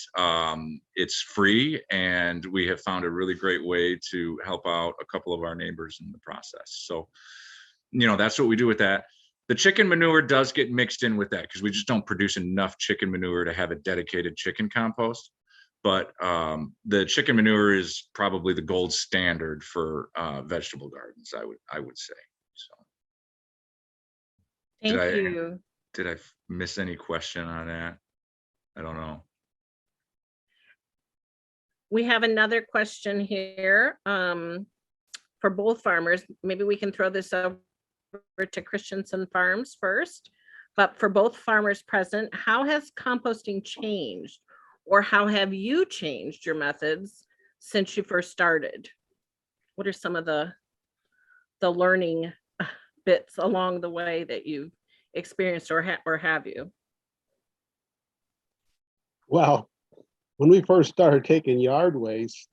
it's free, and we have found a really great way to help out a couple of our neighbors in the process. So, you know, that's what we do with that. The chicken manure does get mixed in with that because we just don't produce enough chicken manure to have a dedicated chicken compost. But the chicken manure is probably the gold standard for vegetable gardens, I would say. So, Thank you. did I miss any question on that? I don't know. We have another question here for both farmers. Maybe we can throw this over to Christensen Farms first, but for both farmers present, how has composting changed, or how have you changed your methods since you first started? What are some of the learning bits along the way that you've experienced, or have you? Well, when we first started taking yard waste,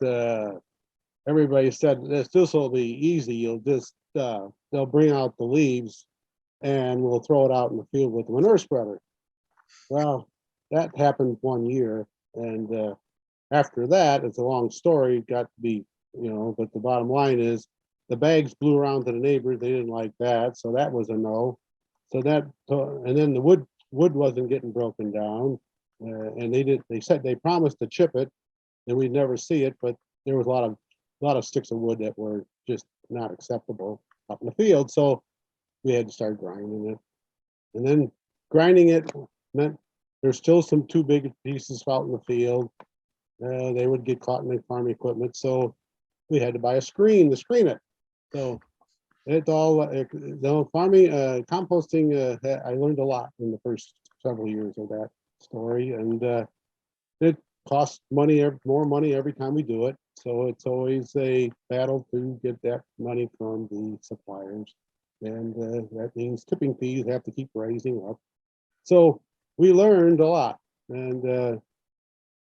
everybody said this will be easy. You'll just they'll bring out the leaves and we'll throw it out in the field with the manure spreader. Well, that happened 1 year, and after that, it's a long story. Got to be, you know, but the bottom line is the bags blew around to the neighbors. They didn't like that, so that was a no. So that, and then the wood wasn't getting broken down, and they said they promised to chip it, and we'd never see it, but there was a lot of sticks of wood that were just not acceptable up in the field. So we had to start grinding it, and then grinding it meant there's still some too big pieces out in the field. They would get caught in the farm equipment, so we had to buy a screen to screen it. So it's all farming, composting. I learned a lot in the first several years of that story, and it costs money, more money every time we do it. So it's always a battle to get that money from the suppliers, and that means tipping fees have to keep rising up. So we learned a lot, and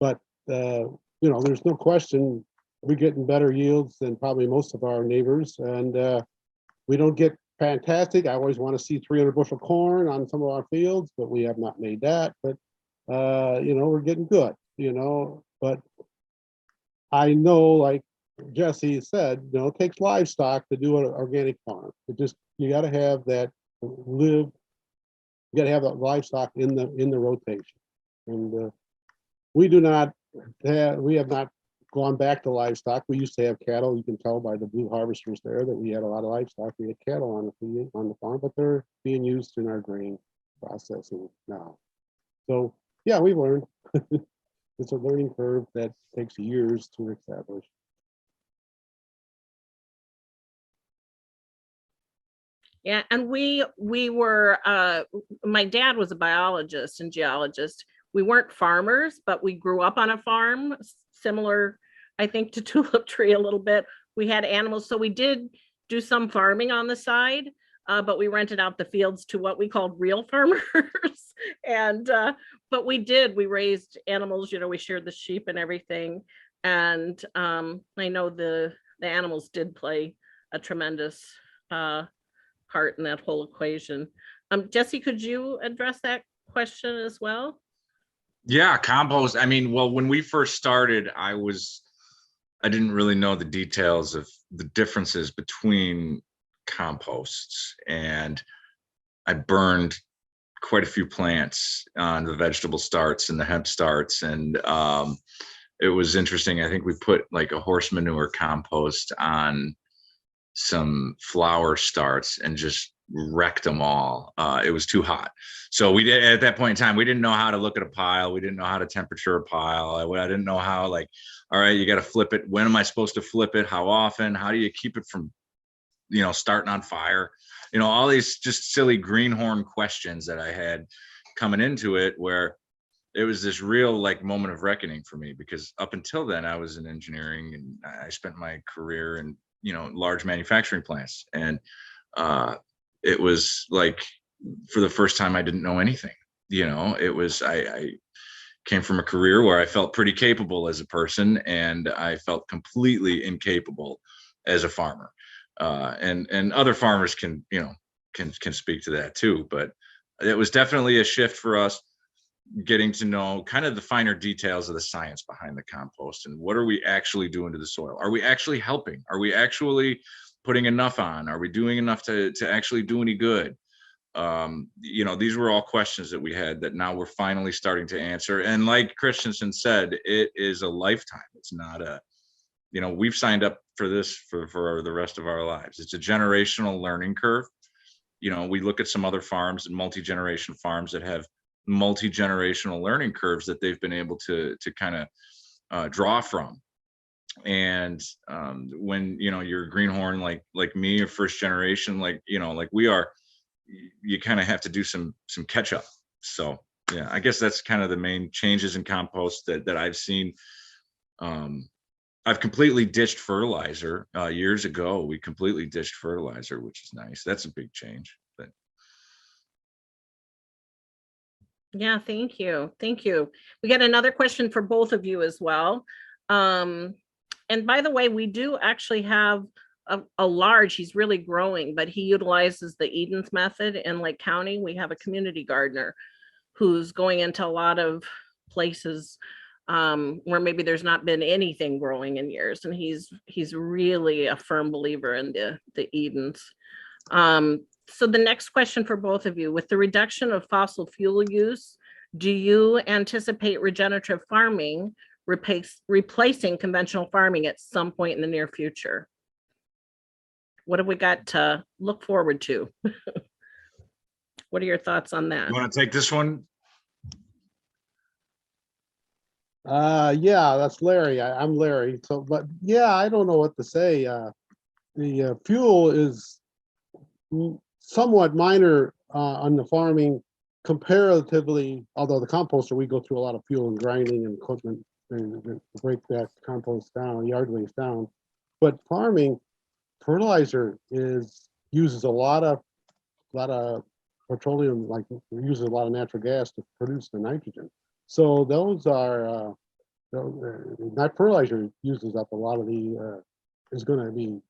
but you know, there's no question we're getting better yields than probably most of our neighbors, and we don't get fantastic. I always want to see 300 bushel corn on some of our fields, but we have not made that. But you know, we're getting good, you know. But I know, like Jesse said, you know, it takes livestock to do an organic farm. You got to have that you got to have that livestock in the rotation. And we have not gone back to livestock. We used to have cattle. You can tell by the blue harvesters there that we had a lot of livestock. We had cattle on the farm, but they're being used in our grain processing now. So yeah, we've learned. It's a learning curve that takes years to establish. Yeah, and we were, my dad was a biologist and geologist. We weren't farmers, but we grew up on a farm, similar, I think, to Tulip Tree a little bit. We had animals, so we did do some farming on the side, but we rented out the fields to what we called real farmers. And but we raised animals, you know, we shared the sheep and everything. And I know the animals did play a tremendous part in that whole equation. Jesse, could you address that question as well? Yeah, compost. I mean, well, when we first started, I didn't really know the details of the differences between composts, and I burned quite a few plants on the vegetable starts and the hemp starts, and it was interesting. I think we put like a horse manure compost on some flower starts and just wrecked them all. It was too hot. So we did, at that point in time, we didn't know how to look at a pile. We didn't know how to temperature a pile. I didn't know how, like, all right, you got to flip it. When am I supposed to flip it? How often? How do you keep it from, you know, starting on fire? You know, all these just silly greenhorn questions that I had coming into it, where it was this real like moment of reckoning for me, because up until then I was in engineering and I spent my career in, you know, large manufacturing plants. And it was like, for the first time, I didn't know anything. You know, it was, I came from a career where I felt pretty capable as a person, and I felt completely incapable as a farmer. And other farmers can, you know, can speak to that too. But it was definitely a shift for us, getting to know kind of the finer details of the science behind the compost and what are we actually doing to the soil? Are we actually helping? Are we actually putting enough on? Are we doing enough to actually do any good? You know, these were all questions that we had that now we're finally starting to answer. And like Christensen said, it is a lifetime. It's not a, you know, we've signed up for this for the rest of our lives. It's a generational learning curve. You know, we look at some other farms and multi-generation farms that have multi-generational learning curves that they've been able to kind of draw from. And when, you know, you're a greenhorn like me, or first generation, like, you know, like we are, you kind of have to do some catch up. So yeah, I guess that's kind of the main changes in compost that I've seen. I've completely ditched fertilizer. Years ago, we completely ditched fertilizer, which is nice. That's a big change. But Yeah, thank you. Thank you. We got another question for both of you as well. And by the way, we do actually have a large, he's really growing, but he utilizes the Eden's method in Lake County. We have a community gardener who's going into a lot of places where maybe there's not been anything growing in years. And he's really a firm believer in the Edens. So the next question for both of you, with the reduction of fossil fuel use, do you anticipate regenerative farming replacing conventional farming at some point in the near future? What have we got to look forward to? What are your thoughts on that? you want to take this one? Yeah, that's Larry. I'm Larry. So, but yeah, I don't know what to say. The fuel is somewhat minor on the farming comparatively, although the composter, we go through a lot of fuel and grinding and equipment and break that compost down, yard waste down. But farming, fertilizer uses a lot of petroleum, like uses a lot of natural gas to produce the nitrogen. So those are that fertilizer uses up a lot of the is going to be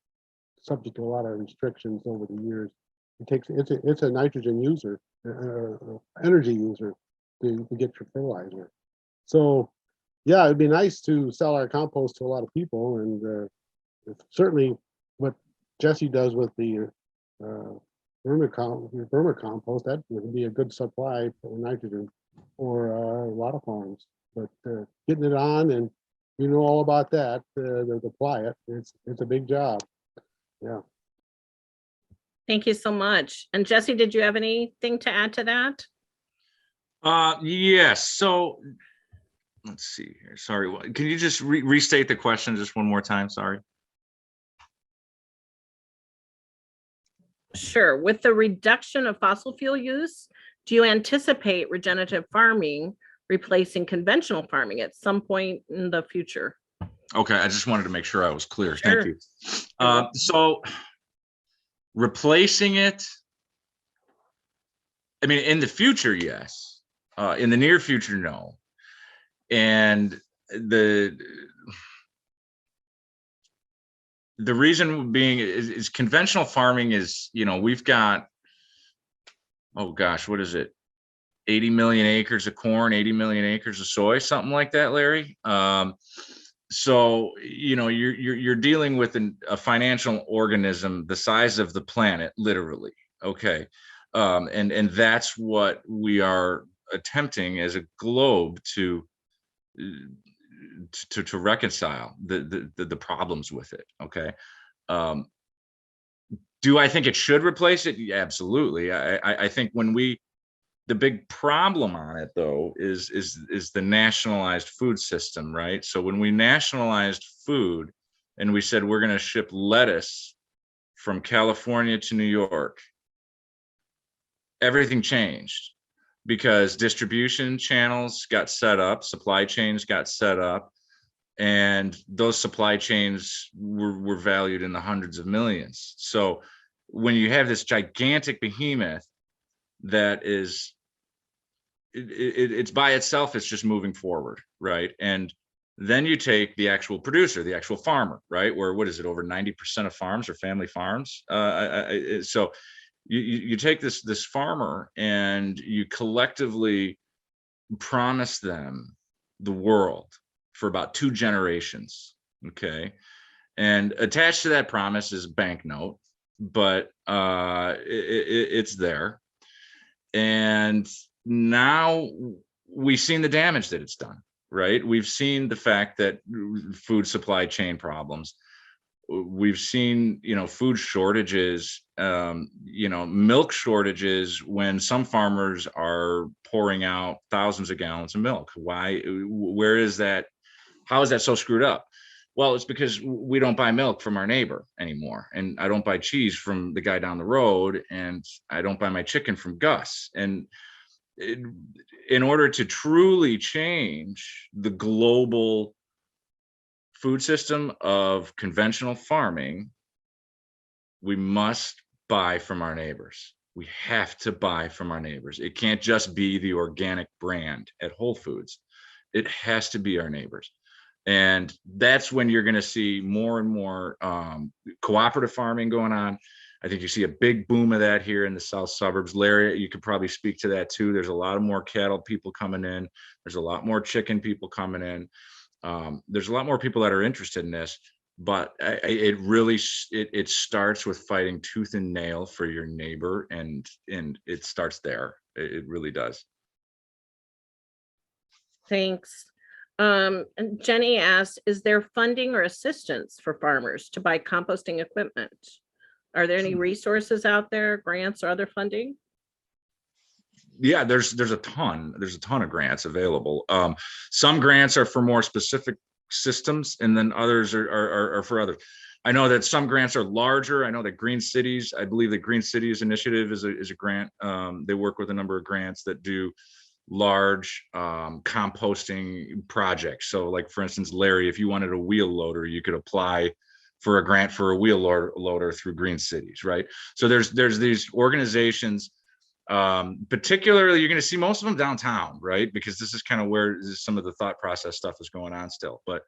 subject to a lot of restrictions over the years. It's a nitrogen user, energy user to get your fertilizer. So yeah, it'd be nice to sell our compost to a lot of people, and certainly what Jesse does with the vermicompost, that would be a good supply for nitrogen for a lot of farms. But getting it on, and you know all about that, to apply it, it's a big job. Yeah. Thank you so much. And Jesse, did you have anything to add to that? Yes. So let's see here. Sorry, can you just restate the question just one more time? Sorry. Sure. With the reduction of fossil fuel use, do you anticipate regenerative farming replacing conventional farming at some point in the future? Okay, I just wanted to make sure I was clear. Sure. Thank you. So replacing it, I mean, in the future, yes. In the near future, no. And the reason being is conventional farming is, you know, we've got, oh gosh, what is it? 80 million acres of corn, 80 million acres of soy, something like that, Larry. So, you know, you're dealing with a financial organism the size of the planet, literally. Okay. And that's what we are attempting as a globe to reconcile the problems with it. Okay. Do I think it should replace it? Yeah, absolutely. I think the big problem on it though is the nationalized food system, right? So when we nationalized food and we said we're going to ship lettuce from California to New York, everything changed because distribution channels got set up, supply chains got set up, and those supply chains were valued in the hundreds of millions. So when you have this gigantic behemoth that is, it's by itself, it's just moving forward, right? And then you take the actual producer, the actual farmer, right? Where, what is it, over 90% of farms are family farms? So You take this farmer and you collectively promise them the world for about 2 generations. Okay. And attached to that promise is a banknote, but it's there. And now we've seen the damage that it's done, right? We've seen the fact that food supply chain problems. We've seen, food shortages, milk shortages when some farmers are pouring out thousands of gallons of milk. Why? Where is that? How is that so screwed up? Well, it's because we don't buy milk from our neighbor anymore. And I don't buy cheese from the guy down the road. And I don't buy my chicken from Gus. And in order to truly change the global food system of conventional farming, we must buy from our neighbors. We have to buy from our neighbors. It can't just be the organic brand at Whole Foods. It has to be our neighbors. And that's when you're going to see more and more cooperative farming going on. I think you see a big boom of that here in the south suburbs. Larry, you could probably speak to that too. There's a lot of more cattle people coming in. There's a lot more chicken people coming in. There's a lot more people that are interested in this, but it really starts with fighting tooth and nail for your neighbor, and it starts there. It really does. Thanks. And Jenny asked, is there funding or assistance for farmers to buy composting equipment? Are there any resources out there, grants or other funding? Yeah, there's a ton of grants available. Some grants are for more specific systems, and then others are for others. I know that some grants are larger. I know that Green Cities, I believe the Green Cities Initiative is a grant. They work with a number of grants that do large composting projects. So like, for instance, Larry, if you wanted a wheel loader, you could apply for a grant for a wheel loader through Green Cities, right? So there's these organizations, particularly you're going to see most of them downtown, right? Because this is kind of where some of the thought process stuff is going on still. But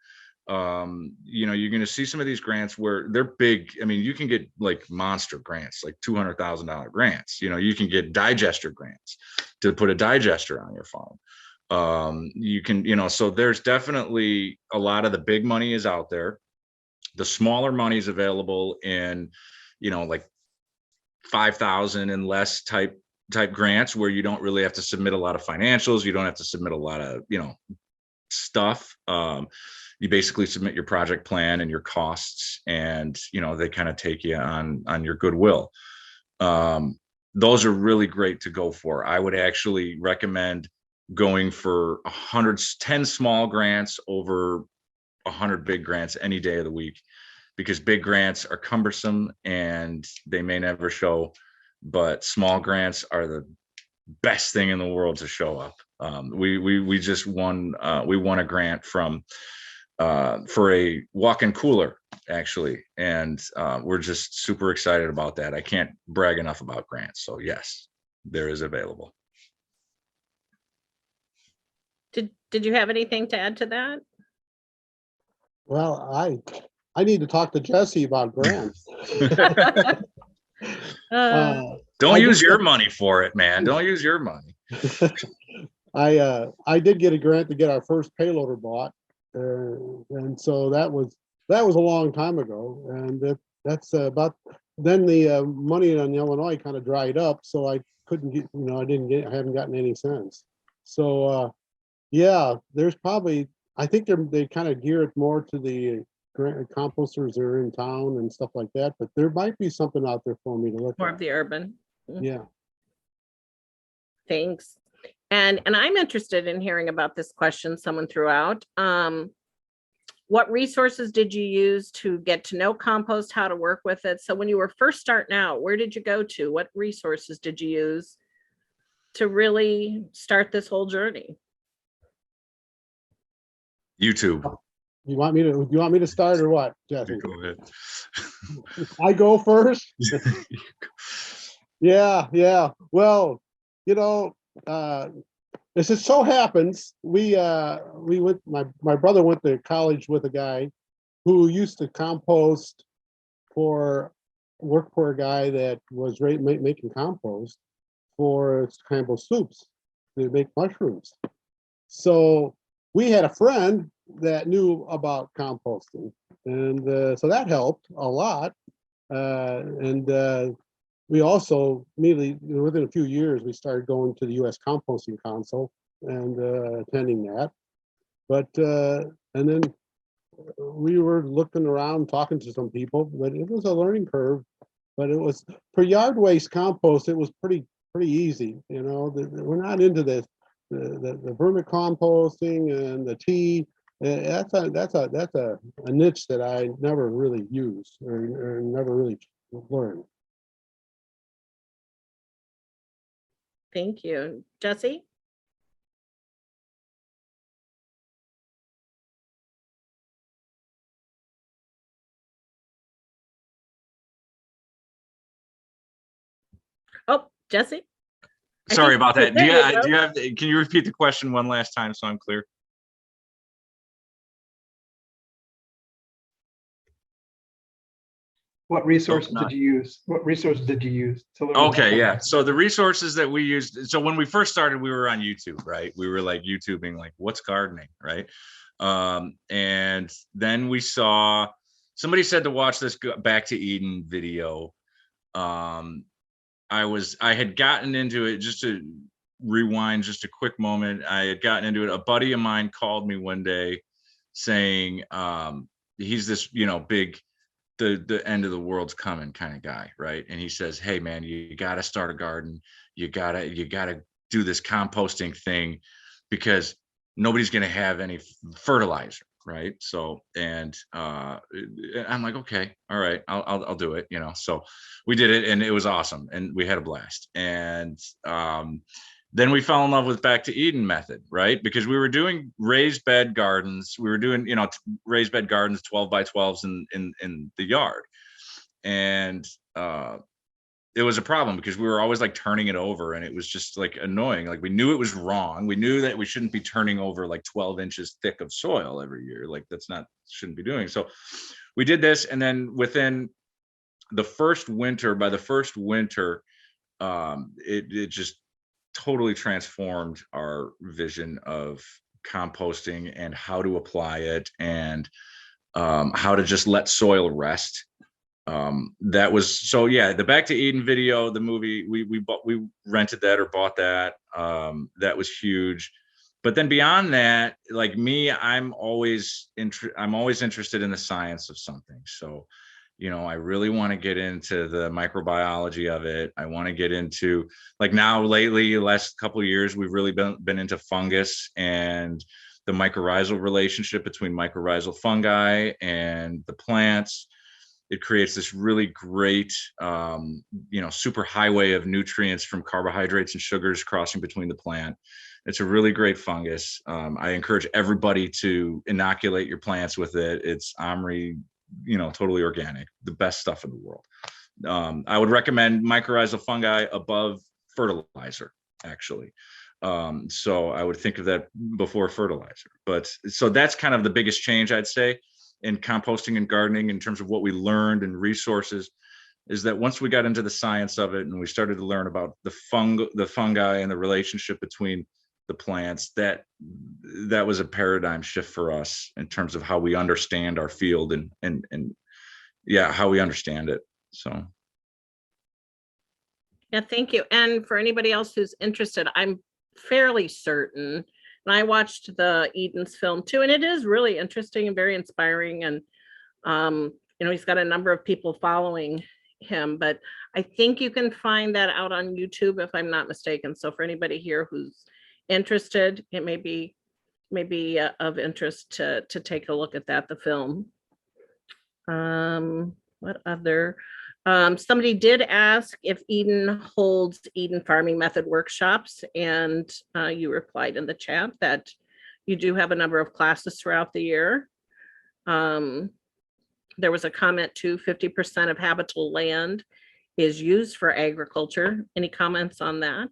you're going to see some of these grants where they're big. I mean, you can get like monster grants, like $200,000 grants. You can get digester grants to put a digester on your farm. You can, so there's definitely a lot of the big money is out there. The smaller money is available in, like 5,000 and less type grants where you don't really have to submit a lot of financials. You don't have to submit a lot of, stuff. You basically submit your project plan and your costs, and, they kind of take you on your goodwill. Those are really great to go for. I would actually recommend going for 10 small grants over 100 big grants any day of the week, because big grants are cumbersome and they may never show, but small grants are the best thing in the world to show up. We just won a grant from for a walk-in cooler, actually, and we're just super excited about that. I can't brag enough about grants. So yes, there is available. Did you have anything to add to that? Well, I need to talk to Jesse about grants. Don't use your money for it, man. Don't use your money. I did get a grant to get our first payloader bought, and so that was a long time ago, and that's about then the money in Illinois kind of dried up, so I couldn't get, I haven't gotten any since. So yeah, there's probably, I think they kind of gear it more to the composters that are in town and stuff like that, but there might be something out there for me to look More at. of the urban. Yeah. Thanks. And I'm interested in hearing about this question someone threw out. What resources did you use to get to know compost, how to work with it? So when you were first starting out, where did you go to? What resources did you use to really start this whole journey? YouTube. You want me to start or what, Jesse? Go ahead. I go first. Yeah. Well, as it so happens, we went. My brother went to college with a guy who used to compost for worked for a guy that was making compost for scrambled soups. They make mushrooms. So we had a friend that knew about composting, and so that helped a lot. And we also immediately, within a few years, we started going to the U.S. Composting Council and attending that. But and then we were looking around, talking to some people, but it was a learning curve. But it was for yard waste compost. It was pretty easy. You know, we're not into this the vermicomposting and the tea. That's a niche that I never really used or never really learned. Thank you. Jesse? Oh, Jesse? Sorry about that. Do there you you have, can you repeat the question one last time so I'm clear? What resources did you use? What resources did you use to learn? Okay, yeah. So the resources that we used, so when we first started, we were on YouTube, right? We were like YouTubing, like, what's gardening, right? And then we saw, somebody said to watch this Back to Eden video. I had gotten into it, just to rewind just a quick moment. I had gotten into it. A buddy of mine called me one day saying, he's this, big, the end of the world's coming kind of guy, right? And he says, hey man, you got to start a garden. You gotta do this composting thing because nobody's going to have any fertilizer, right? So, and I'm like, okay, all right, I'll do it, So we did it, and it was awesome, and we had a blast. And then we fell in love with Back to Eden method, right? Because we were doing raised bed gardens. We were doing, raised bed gardens, 12 by 12s in the yard. And it was a problem because we were always like turning it over, and it was just like annoying. Like, we knew it was wrong. We knew that we shouldn't be turning over like 12 inches thick of soil every year. Like, shouldn't be doing. So we did this. And then within the first winter, it just totally transformed our vision of composting and how to apply it, and how to just let soil rest. That was, so yeah, the Back to Eden video, the movie, we rented that or bought that. That was huge. But then beyond that, like me, I'm always interested in the science of something. So, I really want to get into the microbiology of it. I want to get into, like, now lately, last couple of years, we've really been into fungus and the mycorrhizal relationship between mycorrhizal fungi and the plants. It creates this really great, super highway of nutrients from carbohydrates and sugars crossing between the plant. It's a really great fungus. I encourage everybody to inoculate your plants with it. It's OMRI, totally organic, the best stuff in the world. I would recommend mycorrhizal fungi above fertilizer, actually. So I would think of that before fertilizer. But so that's kind of the biggest change, I'd say, in composting and gardening in terms of what we learned and resources, is that once we got into the science of it and we started to learn about the fungi and the relationship between the plants, that was a paradigm shift for us in terms of how we understand our field and yeah, how we understand it. So yeah, thank you. And for anybody else who's interested, I'm fairly certain, and I watched the Eden's film too, and it is really interesting and very inspiring. And he's got a number of people following him, but I think you can find that out on YouTube if I'm not mistaken. So for anybody here who's interested, it may be of interest to take a look at that, the film. What other? Somebody did ask if Eden holds Eden farming method workshops, and you replied in the chat that you do have a number of classes throughout the year. There was a comment too, 50% of habitable land is used for agriculture. Any comments on that?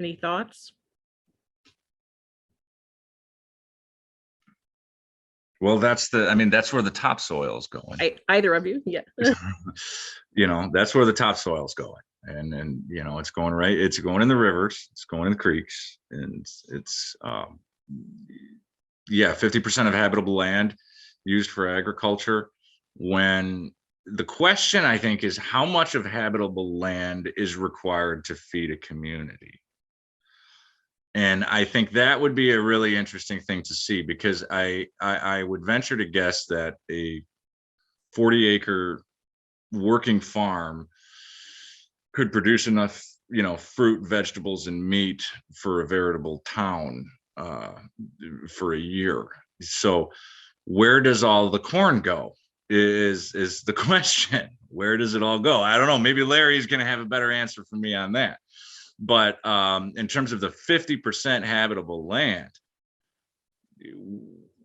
Any thoughts? Well, that's where the topsoil is going. Either of you, yeah. That's where the topsoil is going. And it's going in the rivers, it's going in the creeks, and it's 50% of habitable land used for agriculture. When the question, I think, is how much of habitable land is required to feed a community? And I think that would be a really interesting thing to see, because I would venture to guess that a 40-acre working farm could produce enough, fruit, vegetables, and meat for a veritable town for a year. So where does all the corn go is the question. Where does it all go? I don't know. Maybe Larry's going to have a better answer for me on that. But in terms of the 50% habitable land,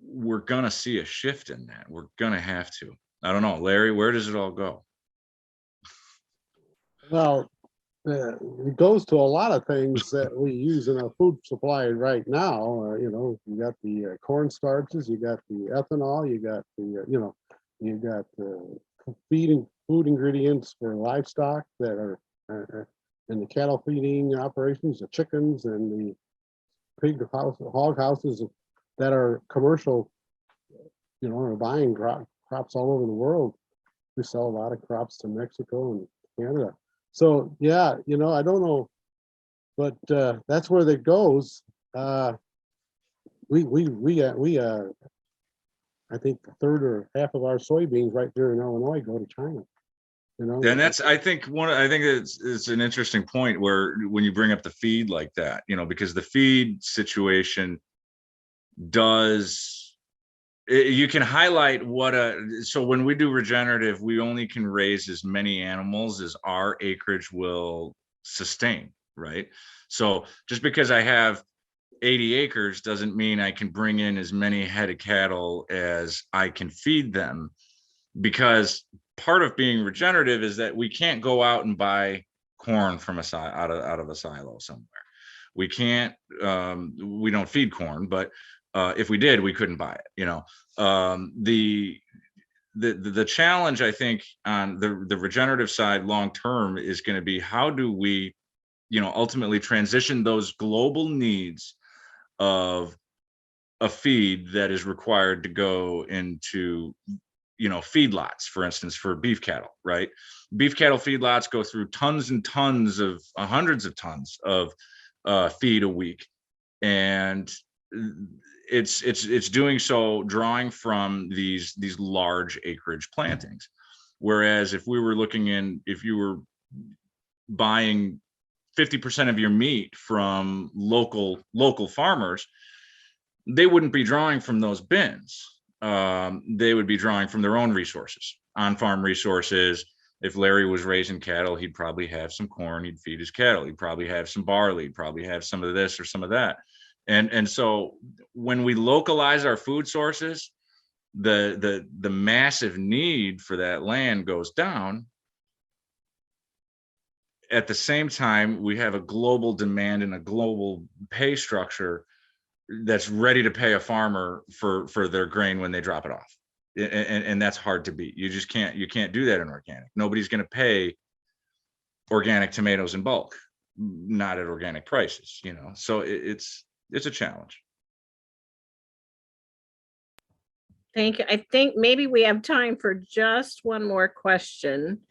we're going to see a shift in that. We're going to have to. I don't know. Larry, where does it all go? Well, it goes to a lot of things that we use in our food supply right now. You got the corn starches, you got the ethanol, you got the, you got the food ingredients for livestock that are in the cattle feeding operations, the chickens and the hog houses that are commercial, are buying crops all over the world. We sell a lot of crops to Mexico and Canada. So yeah, I don't know, but that's where that goes. I think a third or half of our soybeans right there in Illinois go to China. And that's, I think it's an interesting point where when you bring up the feed like that, because the feed situation you can highlight so when we do regenerative, we only can raise as many animals as our acreage will sustain, right? So just because I have 80 acres doesn't mean I can bring in as many head of cattle as I can feed them, because part of being regenerative is that we can't go out and buy corn from out of a silo somewhere. We can't, we don't feed corn, but if we did, we couldn't buy it. The challenge, I think, on the regenerative side long term is going to be, how do we, ultimately transition those global needs of a feed that is required to go into, feedlots, for instance, for beef cattle, right? Beef cattle feedlots go through tons and tons of hundreds of tons of feed a week, and it's doing so drawing from these large acreage plantings. Whereas if you were buying 50% of your meat from local farmers, they wouldn't be drawing from those bins. They would be drawing from their own resources, on-farm resources. If Larry was raising cattle, he'd probably have some corn, he'd feed his cattle. He'd probably have some barley, he'd probably have some of this or some of that. And so when we localize our food sources, the massive need for that land goes down. At the same time, we have a global demand and a global pay structure that's ready to pay a farmer for their grain when they drop it off. And that's hard to beat. You can't do that in organic. Nobody's going to pay organic tomatoes in bulk, not at organic prices, so it's a challenge. Thank you. I think maybe we have time for just one more question.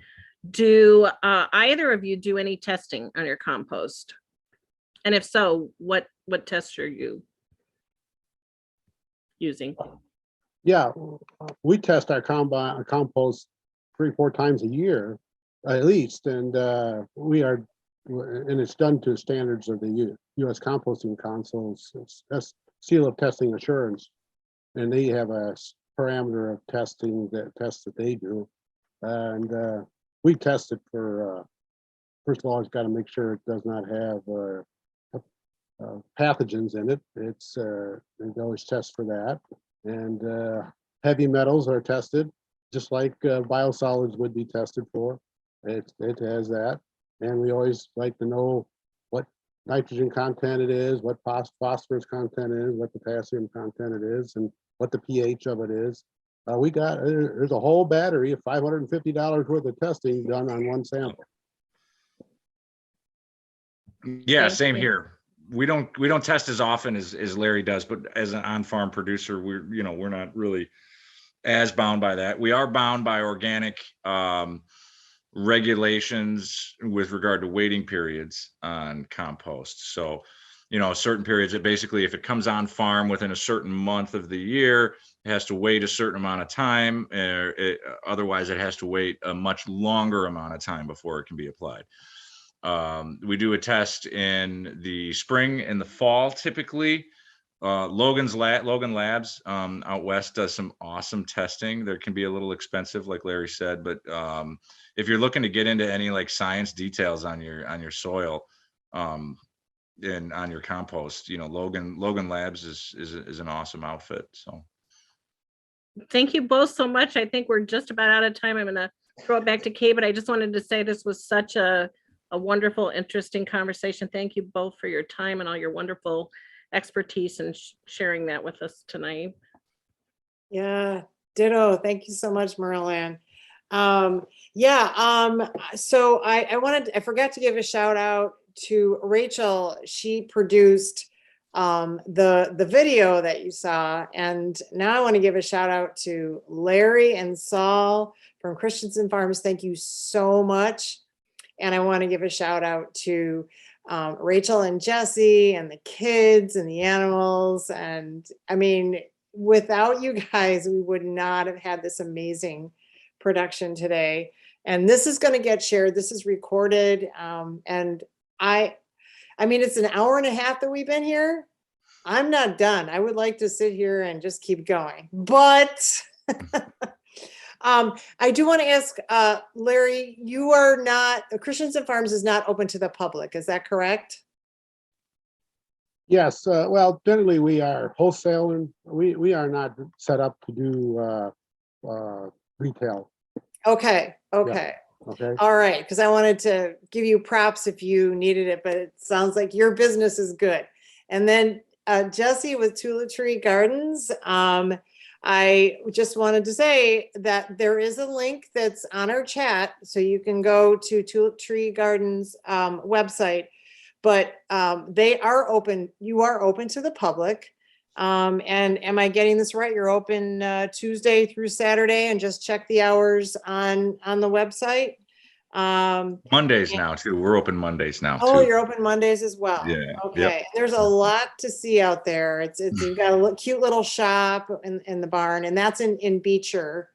Do either of you do any testing on your compost? And if so, what tests are you using? Yeah, we test our compost 3-4 times a year, at least, and it's done to standards of the U.S. Composting Council's seal of testing assurance, and they have a parameter of testing that they do, and we test it for first of all, it's got to make sure it does not have pathogens in it. They always test for that, and heavy metals are tested just like biosolids would be tested for. It has that, and we always like to know what nitrogen content it is, what phosphorus content is, what potassium content it is, and what the pH of it is. There's a whole battery of $550 worth of testing done on one sample. Yeah, Thank same you. here. We don't test as often as Larry does, but as an on-farm producer, we're not really as bound by that. We are bound by organic regulations with regard to waiting periods on compost. So, certain periods, that basically, if it comes on farm within a certain month of the year, it has to wait a certain amount of time. Otherwise, it has to wait a much longer amount of time before it can be applied. We do a test in the spring and the fall, typically. Logan Labs out west does some awesome testing. There can be a little expensive, like Larry said, but if you're looking to get into any like science details on your soil and on your compost, Logan Labs is an awesome outfit. So Thank you both so much. I think we're just about out of time. I'm gonna throw it back to Kay, but I just wanted to say this was such a wonderful, interesting conversation. Thank you both for your time and all your wonderful expertise and sharing that with us tonight. Yeah, ditto. Thank you so much, Marilyn. So I forgot to give a shout out to Rachel. She produced the video that you saw, and now I want to give a shout out to Larry and Saul from Christensen Farms. Thank you so much. And I want to give a shout out to Rachel and Jesse and the kids and the animals. And I mean, without you guys, we would not have had this amazing production today. And this is going to get shared. This is recorded. And I mean, it's an hour and a half that we've been here. I'm not done. I would like to sit here and just keep going, but I do want to ask, Larry, you are not, Christensen Farms is not open to the public. Is that correct? Yes, well, generally we are wholesale, and we are not set up to do retail. Okay. Okay. All right, because I wanted to give you props if you needed it, but it sounds like your business is good. And then Jesse with Tulip Tree Gardens, I just wanted to say that there is a link that's on our chat, so you can go to Tulip Tree Gardens website, but they are open. You are open to the public. And am I getting this right? You're open Tuesday through Saturday, and just check the hours on the website. Mondays now too. We're open Mondays now too. Oh, you're open Mondays as well. Yeah. Okay. Yep. There's a lot to see out there. It's you've got a cute little shop in the barn, and that's in Beecher.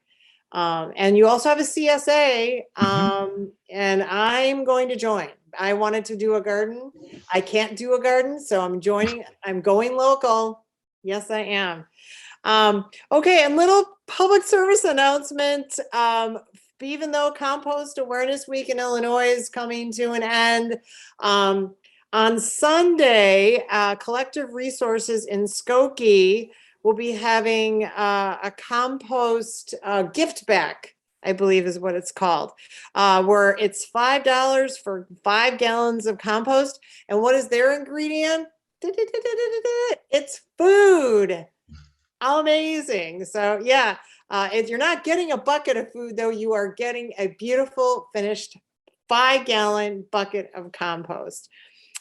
And you also have a CSA. And I'm going to join. I wanted to do a garden. I can't do a garden, so I'm joining. I'm going local. Yes, I am. Okay, and little public service announcement. Even though Compost Awareness Week in Illinois is coming to an end, on Sunday, Collective Resources in Skokie will be having a compost gift back, I believe is what it's called, where it's $5 for 5 gallons of compost. And what is their ingredient? It's food. Amazing. So yeah. If you're not getting a bucket of food, though, you are getting a beautiful finished 5-gallon bucket of compost.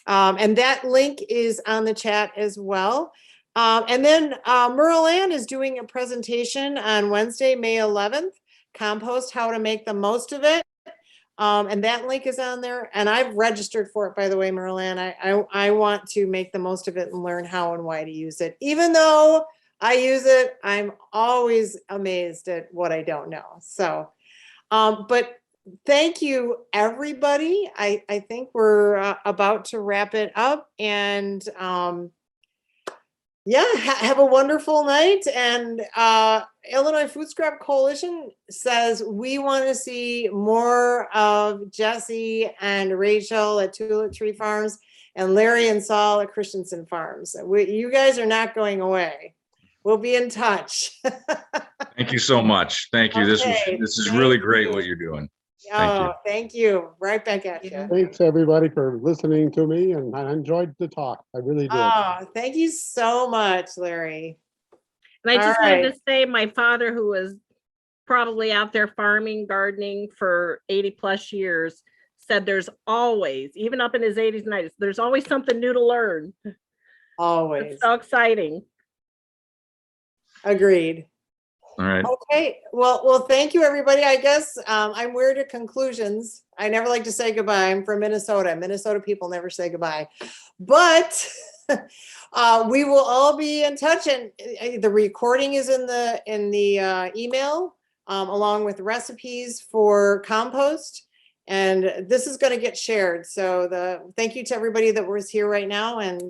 And that link is on the chat as well. And then Merle Ann is doing a presentation on Wednesday, May 11th, compost, how to make the most of it. And that link is on there. And I've registered for it, by the way, Merle Ann. I want to make the most of it and learn how and why to use it. Even though I use it, I'm always amazed at what I don't know. So, but thank you, everybody. I think we're about to wrap it up, and yeah, have a wonderful night. And Illinois Food Scrap Coalition says we want to see more of Jesse and Rachel at Tulip Tree Farms and Larry and Saul at Christensen Farms. You guys are not going away. We'll be in touch. Thank you so much. Thank you. Okay, This is really great what you're doing. Thank you. Thank you. Right back at you. Thanks, everybody, for listening to me, and I enjoyed the talk. I really did. Oh, thank you so much, Larry. And I All just wanted right. to say, my father, who was probably out there farming, gardening for 80 plus years, said there's always, even up in his 80s, 90s, there's always something new to learn. Always. It's so exciting. Agreed. All right. Okay, well, thank you, everybody. I guess I'm weird at conclusions. I never like to say goodbye. I'm from Minnesota. Minnesota people never say goodbye. But we will all be in touch, and the recording is in the email, along with recipes for compost. And this is going to get shared. So thank you to everybody that was here right now, and